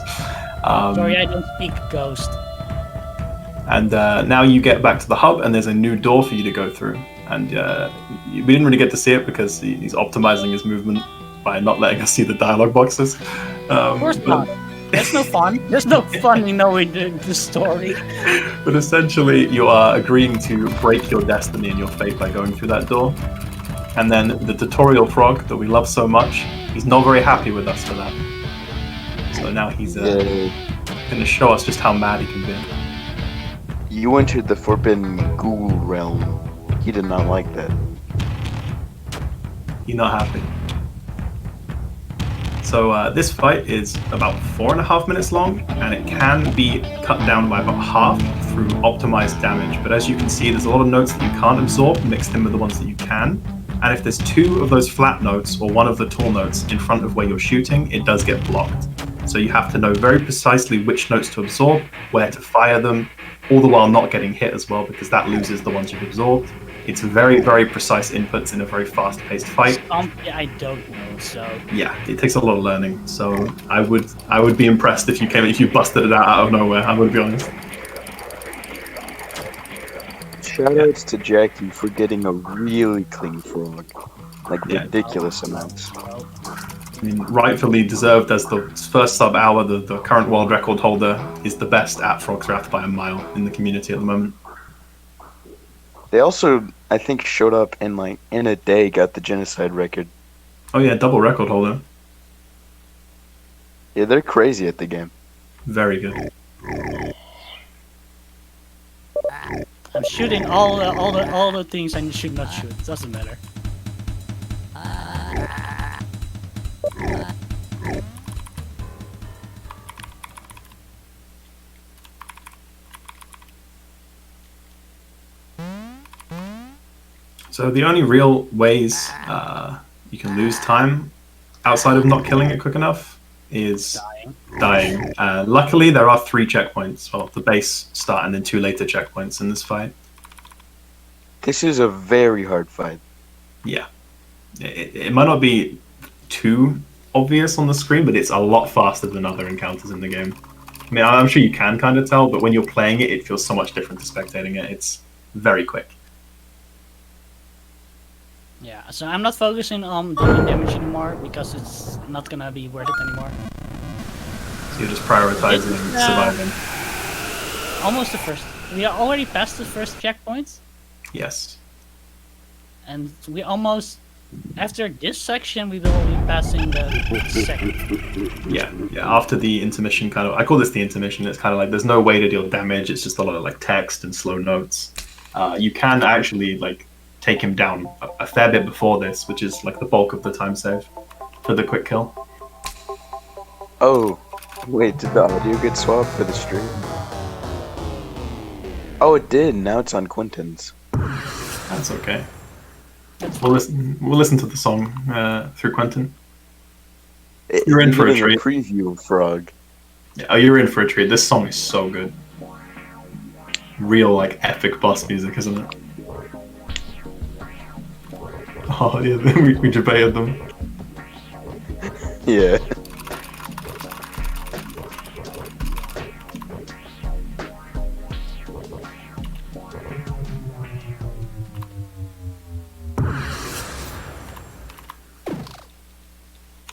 Speaker 2: Sorry, I don't speak ghost.
Speaker 3: And now you get back to the hub, and there's a new door for you to go through. And we didn't really get to see it because he's optimizing his movement by not letting us see the dialogue boxes.
Speaker 2: Of course not. There's no fun. There's no fun in knowing the story.
Speaker 3: But essentially, you are agreeing to break your destiny and your fate by going through that door. And then the tutorial Frog that we love so much, he's not very happy with us for that. So now he's going to show us just how mad he can be.
Speaker 5: You entered the Forbidden Ghoul realm. He did not like that.
Speaker 3: He's not happy. So this fight is about 4.5 minutes long, and it can be cut down by about half through optimized damage. But as you can see, there's a lot of notes that you can't absorb mixed in with the ones that you can. And if there's 2 of those flat notes or 1 of the tall notes in front of where you're shooting, it does get blocked. So you have to know very precisely which notes to absorb, where to fire them, all the while not getting hit as well, because that loses the ones you've absorbed. It's very, very precise inputs in a very fast-paced fight.
Speaker 2: I don't know, so
Speaker 3: Yeah, it takes a lot of learning. So I would be impressed if you busted it out of nowhere. I'm gonna be honest.
Speaker 5: Shoutouts to Jackie for getting a really clean frog. Like
Speaker 3: Yeah.
Speaker 5: ridiculous amounts.
Speaker 3: I mean, rightfully deserved as the first sub hour, the current world record holder is the best at Frog's Wrath by a mile in the community at the moment.
Speaker 5: They also, I think, showed up and like in a day got the genocide record.
Speaker 3: Oh yeah, double record holder.
Speaker 5: Yeah, they're crazy at the game.
Speaker 3: Very good.
Speaker 2: I'm shooting all the things I should not shoot. Doesn't matter.
Speaker 3: So the only real ways you can lose time outside of not killing it quick enough is dying. Luckily, there are 3 checkpoints. Well, the base start and then 2 later checkpoints in this fight.
Speaker 5: This is a very hard fight.
Speaker 3: Yeah. It might not be too obvious on the screen, but it's a lot faster than other encounters in the game. I mean, I'm sure you can kind of tell, but when you're playing it, it feels so much different to spectating it. It's very quick.
Speaker 2: Yeah, so I'm not focusing on doing damage anymore because it's not gonna be worth it anymore.
Speaker 3: So you're just prioritizing surviving.
Speaker 2: Almost the first. We are already past the first checkpoint,
Speaker 3: Yes.
Speaker 2: and we almost. After this section, we will be passing the second.
Speaker 3: Yeah. After the intermission, kind of, I call this the intermission. It's kind of like there's no way to deal damage. It's just a lot of like text and slow notes. You can actually like take him down a fair bit before this, which is like the bulk of the time save for the quick kill.
Speaker 5: Oh, wait, did the audio get swapped for the stream? Oh, it did. Now it's on Quentin's.
Speaker 3: That's okay. We'll listen to the song through Quentin. You're in for a treat.
Speaker 5: Preview of Frog.
Speaker 3: Yeah, oh, you're in for a treat. This song is so good. Real like epic boss music, isn't it? Oh yeah, we debated them.
Speaker 5: Yeah.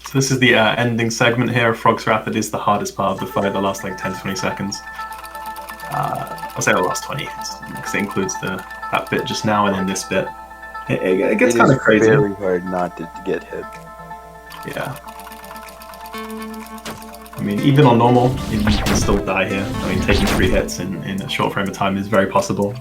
Speaker 3: So this is the ending segment here of Frog's Wrath. It is the hardest part of the fight, the last like 10-20 seconds. I'll say the last 20, because it includes that bit just now and then this bit. It gets kind of crazy.
Speaker 5: It's very hard not to get hit.
Speaker 3: Yeah. I mean, even on normal, you can still die here. I mean, taking 3 hits in a short frame of time is very possible.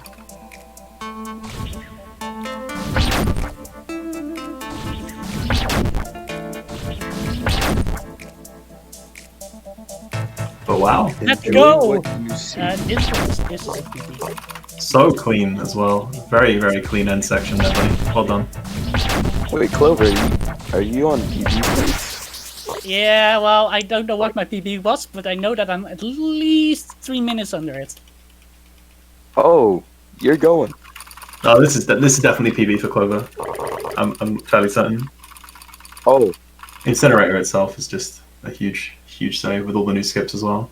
Speaker 3: But wow.
Speaker 2: Let's
Speaker 5: Enjoy
Speaker 2: go!
Speaker 5: what you see.
Speaker 2: This is a PP.
Speaker 3: So clean as well. Very, very clean end section there, buddy. Well done.
Speaker 5: Wait, Clover, are you on PB?
Speaker 2: Yeah, well, I don't know what my PB was, but I know that I'm at least 3 minutes under it.
Speaker 5: Oh, you're going.
Speaker 3: Oh, this is definitely PB for Clover. I'm fairly certain.
Speaker 5: Oh,
Speaker 3: Incinerator itself is just a huge save with all the new skips as well.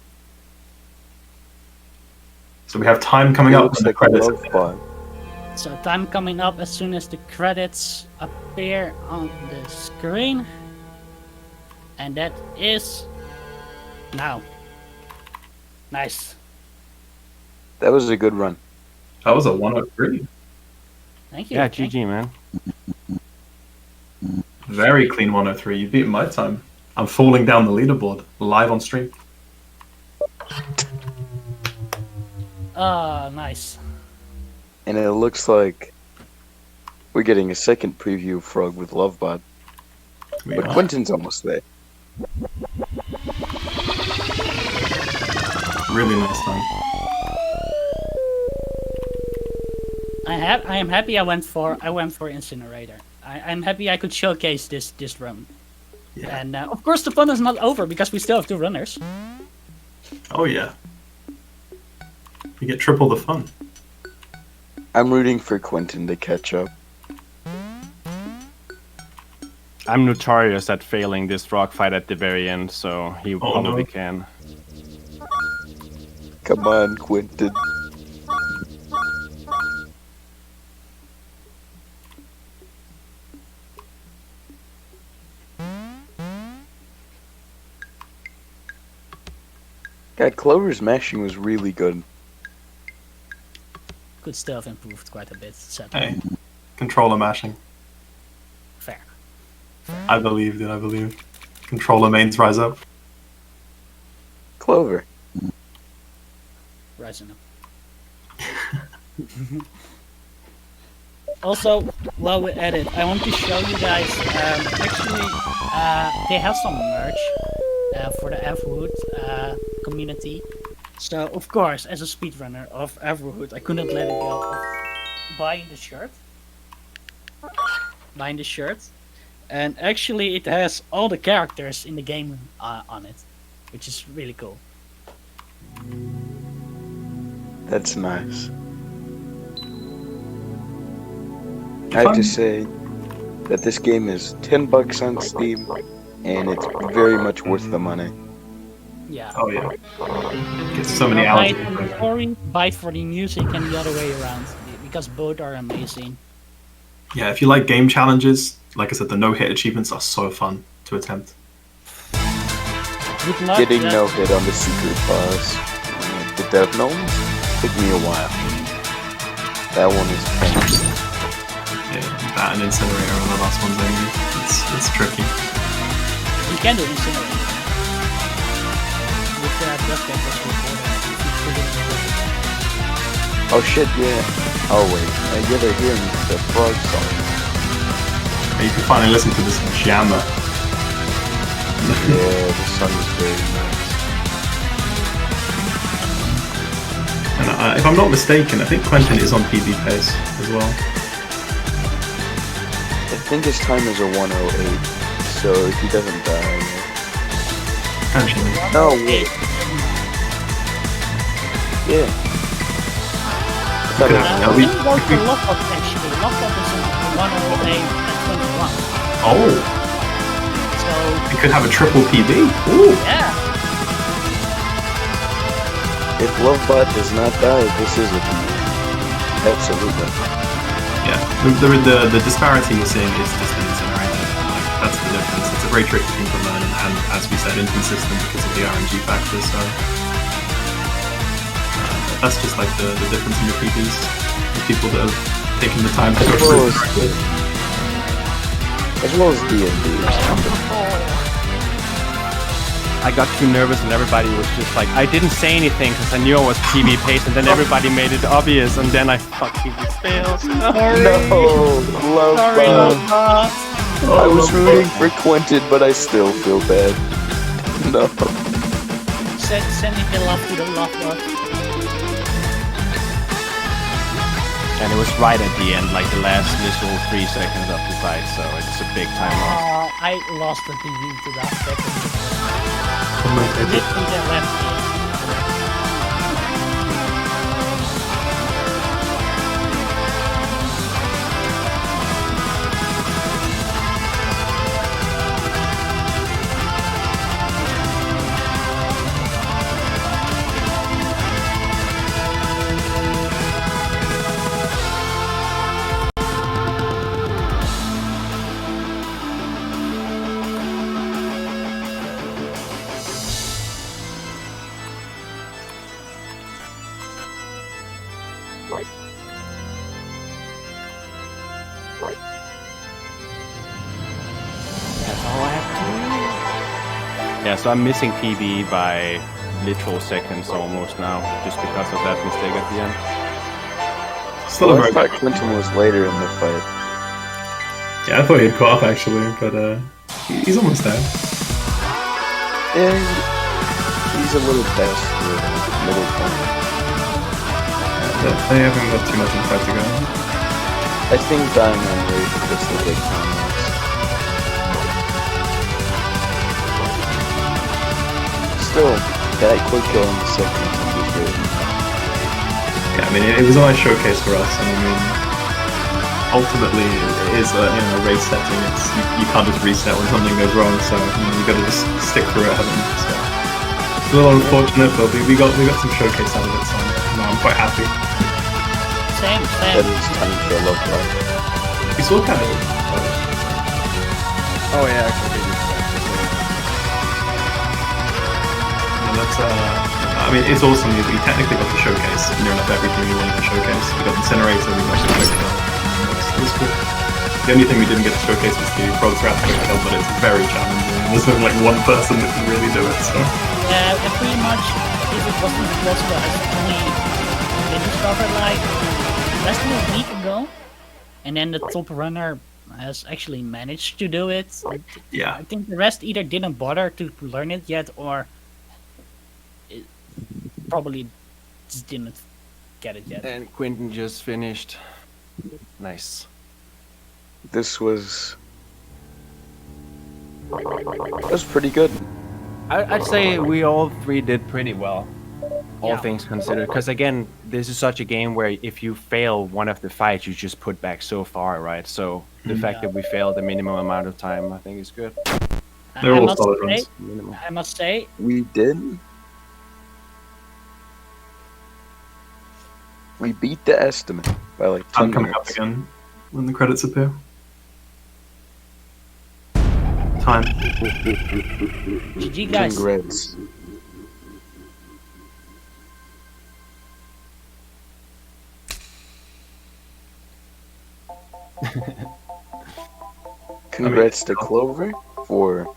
Speaker 3: So we have time coming up
Speaker 5: looks
Speaker 3: when the
Speaker 5: like a
Speaker 3: credits.
Speaker 5: LoveBot.
Speaker 2: So time coming up as soon as the credits appear on the screen. And that is now. Nice.
Speaker 5: That was a good run.
Speaker 3: That was a 103.
Speaker 2: Thank you.
Speaker 6: Yeah,
Speaker 2: thank
Speaker 6: GG, man.
Speaker 3: Very clean 103. You beat my time. I'm falling down the leaderboard live on stream.
Speaker 2: Nice.
Speaker 5: And it looks like we're getting a second preview of Frog with LoveBot.
Speaker 3: We
Speaker 5: But
Speaker 3: are.
Speaker 5: Quentin's almost there.
Speaker 3: Really nice time.
Speaker 2: I am happy I went for Incinerator. I'm happy I could showcase this run.
Speaker 3: Yeah.
Speaker 2: And of course, the fun is not over because we still have 2 runners.
Speaker 3: Oh yeah. You get triple the fun.
Speaker 5: I'm rooting for Quentin to catch up.
Speaker 6: I'm notorious at failing this rock fight at the very end, so he probably
Speaker 3: no.
Speaker 6: can.
Speaker 5: Come on, Quentin. God, Clover's mashing was really good.
Speaker 2: Could still have improved quite a bit, sadly.
Speaker 3: Hey, controller mashing.
Speaker 2: Fair.
Speaker 3: I believed it. I believe. Controller mains rise up.
Speaker 5: Clover.
Speaker 2: Rising up. Also, while we're at it, I want to show you guys, actually, they have some merch for the EverHood community. So, of course, as a speedrunner of EverHood, I couldn't let it go of buying the shirt. And actually, it has all the characters in the game on it, which is really cool.
Speaker 5: That's nice. I have to say that this game is $10 on Steam, and it's very much worth the money.
Speaker 2: Yeah.
Speaker 3: Oh yeah. Get so many
Speaker 2: Buy
Speaker 3: hours.
Speaker 2: it for the story, buy it for the music, and the other way around, because both are amazing.
Speaker 3: Yeah, if you like game challenges, like I said, the no-hit achievements are so fun to attempt.
Speaker 2: Good luck.
Speaker 5: Getting
Speaker 2: yeah.
Speaker 5: no hit on the secret boss, the Death Gnomes, took me a while. That one is painful.
Speaker 3: Yeah, that and Incinerator are the last ones I need. It's tricky.
Speaker 2: You can do Incinerator. With Death Gnomes
Speaker 5: Oh shit, yeah. Oh wait, I get a hearing the frog song.
Speaker 3: And you can finally listen to this jammer.
Speaker 5: Yeah, the song is very nice.
Speaker 3: And if I'm not mistaken, I think Quentin is on PB pace as well.
Speaker 5: I think his time is a 108, so if he doesn't die...
Speaker 3: Actually.
Speaker 5: No, wait. Yeah.
Speaker 3: We could have,
Speaker 2: I
Speaker 3: we,
Speaker 2: didn't go for LoveBot actually. LoveBot is in 108 and 21.
Speaker 3: oh,
Speaker 2: So,
Speaker 3: we could have a triple PB. Ooh.
Speaker 2: yeah.
Speaker 5: If LoveBot does not die, this is a PB. Absolutely.
Speaker 3: Yeah, the disparity you're seeing is just the Incinerator. Like, that's the difference. It's a very tricky thing to learn, and as we said, inconsistent because of the RNG factor. So that's just like the difference in the PBs. The people that have taken the time to go through it.
Speaker 5: As well as D&D.
Speaker 6: I got too nervous and everybody was just like, I didn't say anything because I knew I was PB pace, and then everybody made it obvious, and then I fucking failed.
Speaker 2: Sorry.
Speaker 5: No,
Speaker 2: Sorry,
Speaker 5: LoveBot.
Speaker 2: LoveBot.
Speaker 5: I was rooting for Quentin, but I still feel bad. No.
Speaker 2: Sending the love to the LoveBot.
Speaker 6: And it was right at the end, like the last literal 3 seconds of the fight, so it's a big time off.
Speaker 2: I lost the TV to that second.
Speaker 3: Oh my goodness.
Speaker 2: Literally the left ear.
Speaker 6: That's all I have to do. Yeah, so I'm missing PB by literal seconds almost now, just because of that mistake at the end.
Speaker 3: Still
Speaker 5: Well,
Speaker 3: a
Speaker 5: I
Speaker 3: very
Speaker 5: thought
Speaker 3: good.
Speaker 5: Quentin was later in the fight.
Speaker 3: Yeah, I thought he'd caught up actually, but he's almost there.
Speaker 5: And he's a little past the middle point.
Speaker 3: They haven't got too much in fight to go.
Speaker 5: I think dying on Wraith is the big time loss. still, that quick kill on the second attempt was good.
Speaker 3: Yeah, I mean, it was a nice showcase for us, and I mean, ultimately, it is a race setting. You can't just reset when something goes wrong, so you got to just stick through it, haven't you? So it's a little unfortunate, but we got some showcase out of it, so I'm quite happy.
Speaker 2: Same.
Speaker 5: That is time for a LoveBot.
Speaker 3: We saw kind of.
Speaker 6: Oh yeah, I completely forgot.
Speaker 3: And that's I mean, it's awesome. We technically got to showcase near enough everything we wanted to showcase. We got Incinerator, we got the quick kill. It was cool. The only thing we didn't get to showcase was the Frog's quick kill, but it's very challenging. There's only like one person that can really do it. So
Speaker 2: Yeah, pretty much. If it wasn't possible, I only been discovered like less than a week ago, and then the top runner has actually managed to do it.
Speaker 3: yeah,
Speaker 2: I think the rest either didn't bother to learn it yet, or it probably just didn't get it yet.
Speaker 6: And Quentin just finished. Nice.
Speaker 5: This was pretty good.
Speaker 6: I'd say we all three did pretty well, all
Speaker 2: Yeah.
Speaker 6: things considered. Because again, this is such a game where if you fail one of the fights, you just put back so far, right? So the fact that we failed the minimum amount of time, I think is good.
Speaker 3: they're
Speaker 2: I
Speaker 3: all
Speaker 2: must
Speaker 3: solid
Speaker 2: say-
Speaker 3: runs.
Speaker 6: Minimum.
Speaker 2: I must say,
Speaker 5: We did. We beat the estimate by like 10
Speaker 3: I'm coming up
Speaker 5: minutes.
Speaker 3: again when the credits appear. Time.
Speaker 2: GG guys.
Speaker 5: Congrats. Congrats to Clover for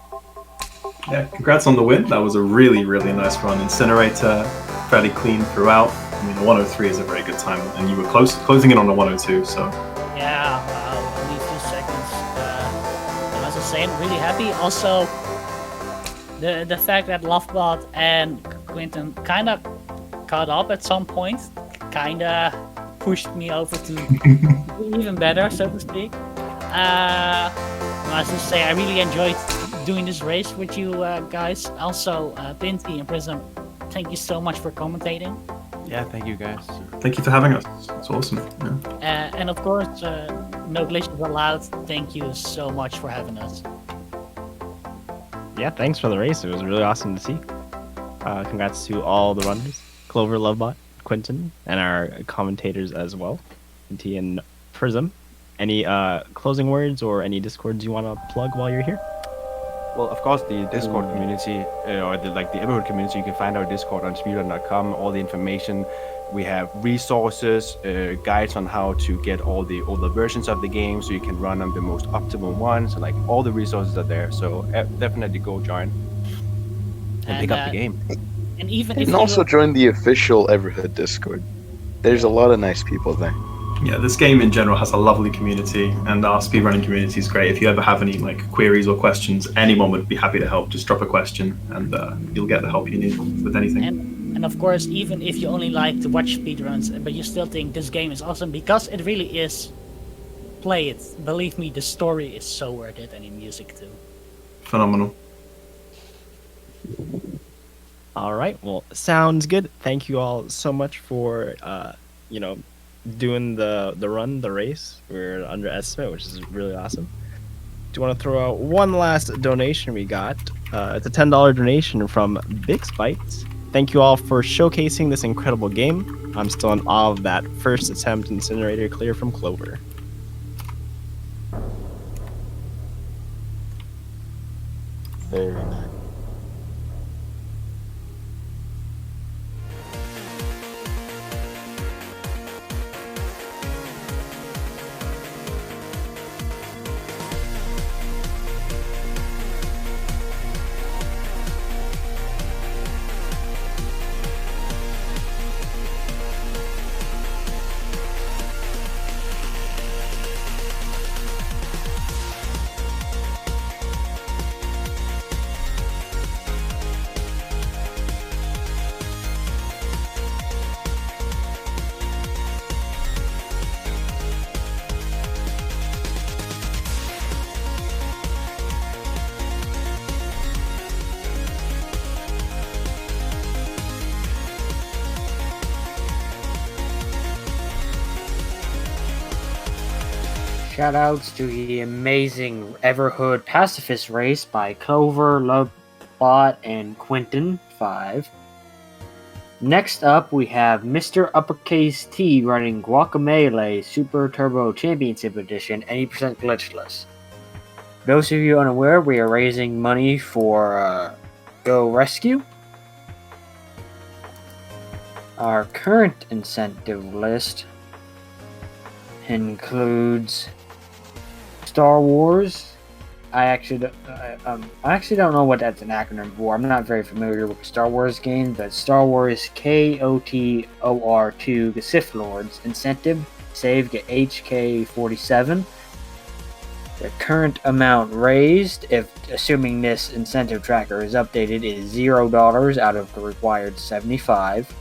Speaker 3: Yeah, congrats on the win. That was a really, really nice run. Incinerator, fairly clean throughout. I mean, a 103 is a very good time, and you were closing in on a 102, so
Speaker 2: Yeah, only a few seconds. And as I was saying, really happy. Also, the fact that LoveBot and Quentin kind of caught up at some point, kind of pushed me over to do even better, so to speak. As I say, I really enjoyed doing this race with you guys. Also, Pinty and Prism, thank you so much for commentating.
Speaker 6: Yeah, thank you guys.
Speaker 3: thank you for having us. It's awesome. Yeah.
Speaker 2: And of course, no glitches allowed. Thank you so much for having us.
Speaker 1: Yeah, thanks for the race. It was really awesome to see. Congrats to all the runners, Clover, LoveBot, Quentin, and our commentators as well, T and Prism. Any closing words or any Discords you want to plug while you're here?
Speaker 6: Well, of course, the Discord community, or the EverHood community, you can find our Discord on speedrun.com. All the information. We have resources, guides on how to get all the older versions of the game, so you can run on the most optimal ones. Like all the resources are there. So definitely go join and pick up the game.
Speaker 2: And even
Speaker 5: You
Speaker 2: if
Speaker 5: can
Speaker 2: you
Speaker 5: also join the official EverHood Discord. There's a lot of nice people there.
Speaker 3: Yeah, this game in general has a lovely community, and our speedrunning community is great. If you ever have any like queries or questions, anyone would be happy to help. Just drop a question, and you'll get the help you need with anything.
Speaker 2: and of course, even if you only like to watch speedruns, but you still think this game is awesome because it really is, play it. Believe me, the story is so worth it, and the music too.
Speaker 3: Phenomenal.
Speaker 1: All right. Well, sounds good. Thank you all so much for doing the run, the race. We're under estimate, which is really awesome. Do you want to throw out one last donation we got? It's a $10 donation from Big Bites. Thank you all for showcasing this incredible game. I'm still in awe of that first attempt incinerator clear from Clover.
Speaker 5: Very nice.
Speaker 7: Shoutouts to the amazing EverHood Pacifist race by Clover, LoveBot, and Quentin5. Next up, we have Mr. Uppercase T running Guacamelee Super Turbo Championship Edition 80% glitchless. For those of you unaware, we are raising money for Go Rescue. Our current incentive list includes Star Wars. I actually don't know what that's an acronym for. I'm not very familiar with the Star Wars game, but Star Wars KOTOR2 The Sith Lords incentive saved at HK47. The current amount raised, if assuming this incentive tracker is updated, is $0 out of the required 75.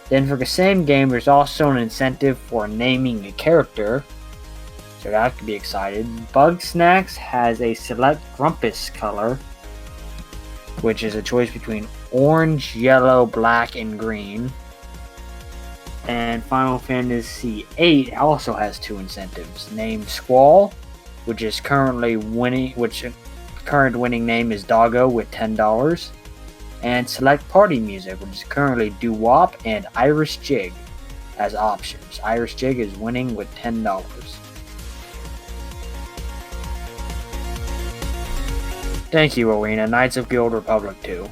Speaker 7: Then for the same game, there's also an incentive for naming a character, so that could be excited. Bug Snacks has a select Grumpus color, which is a choice between orange, yellow, black, and green. And Final Fantasy VIII also has two incentives. Name Squall, which is currently winning, current winning name is Doggo with $10. And select party music, which is currently doo-wop and Irish Jig as options. Irish Jig is winning with $10. Thank you, Arena. Knights of Guild Republic 2.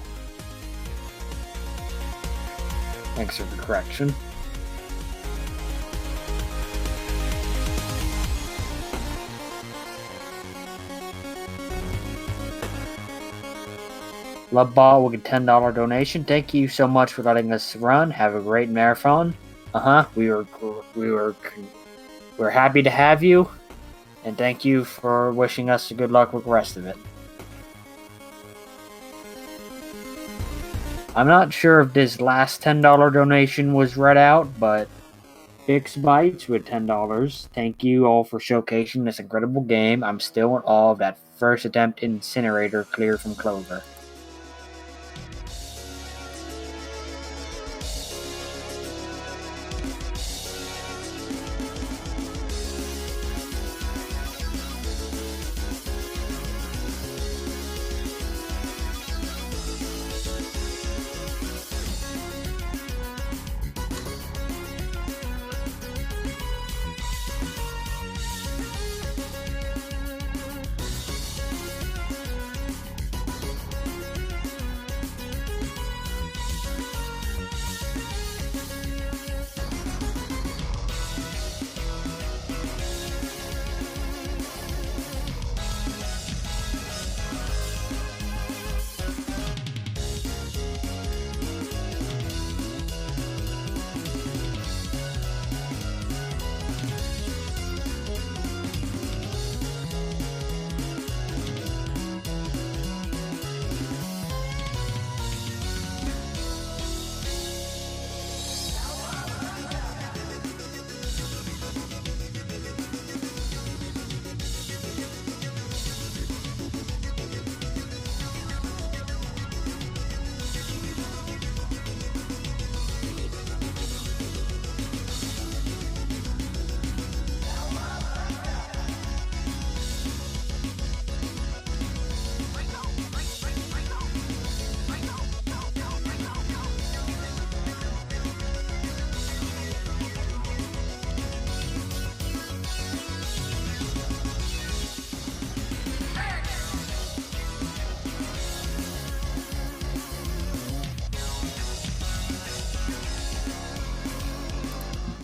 Speaker 7: Thanks for the correction. LoveBot will get $10 donation. Thank you so much for letting us run. Have a great marathon. We're happy to have you, and thank you for wishing us good luck with the rest of it. I'm not sure if this last $10 donation was read out, but Bix Bites with $10. Thank you all for showcasing this incredible game. I'm still in awe of that first attempt incinerator clear from Clover.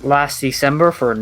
Speaker 7: Last December for no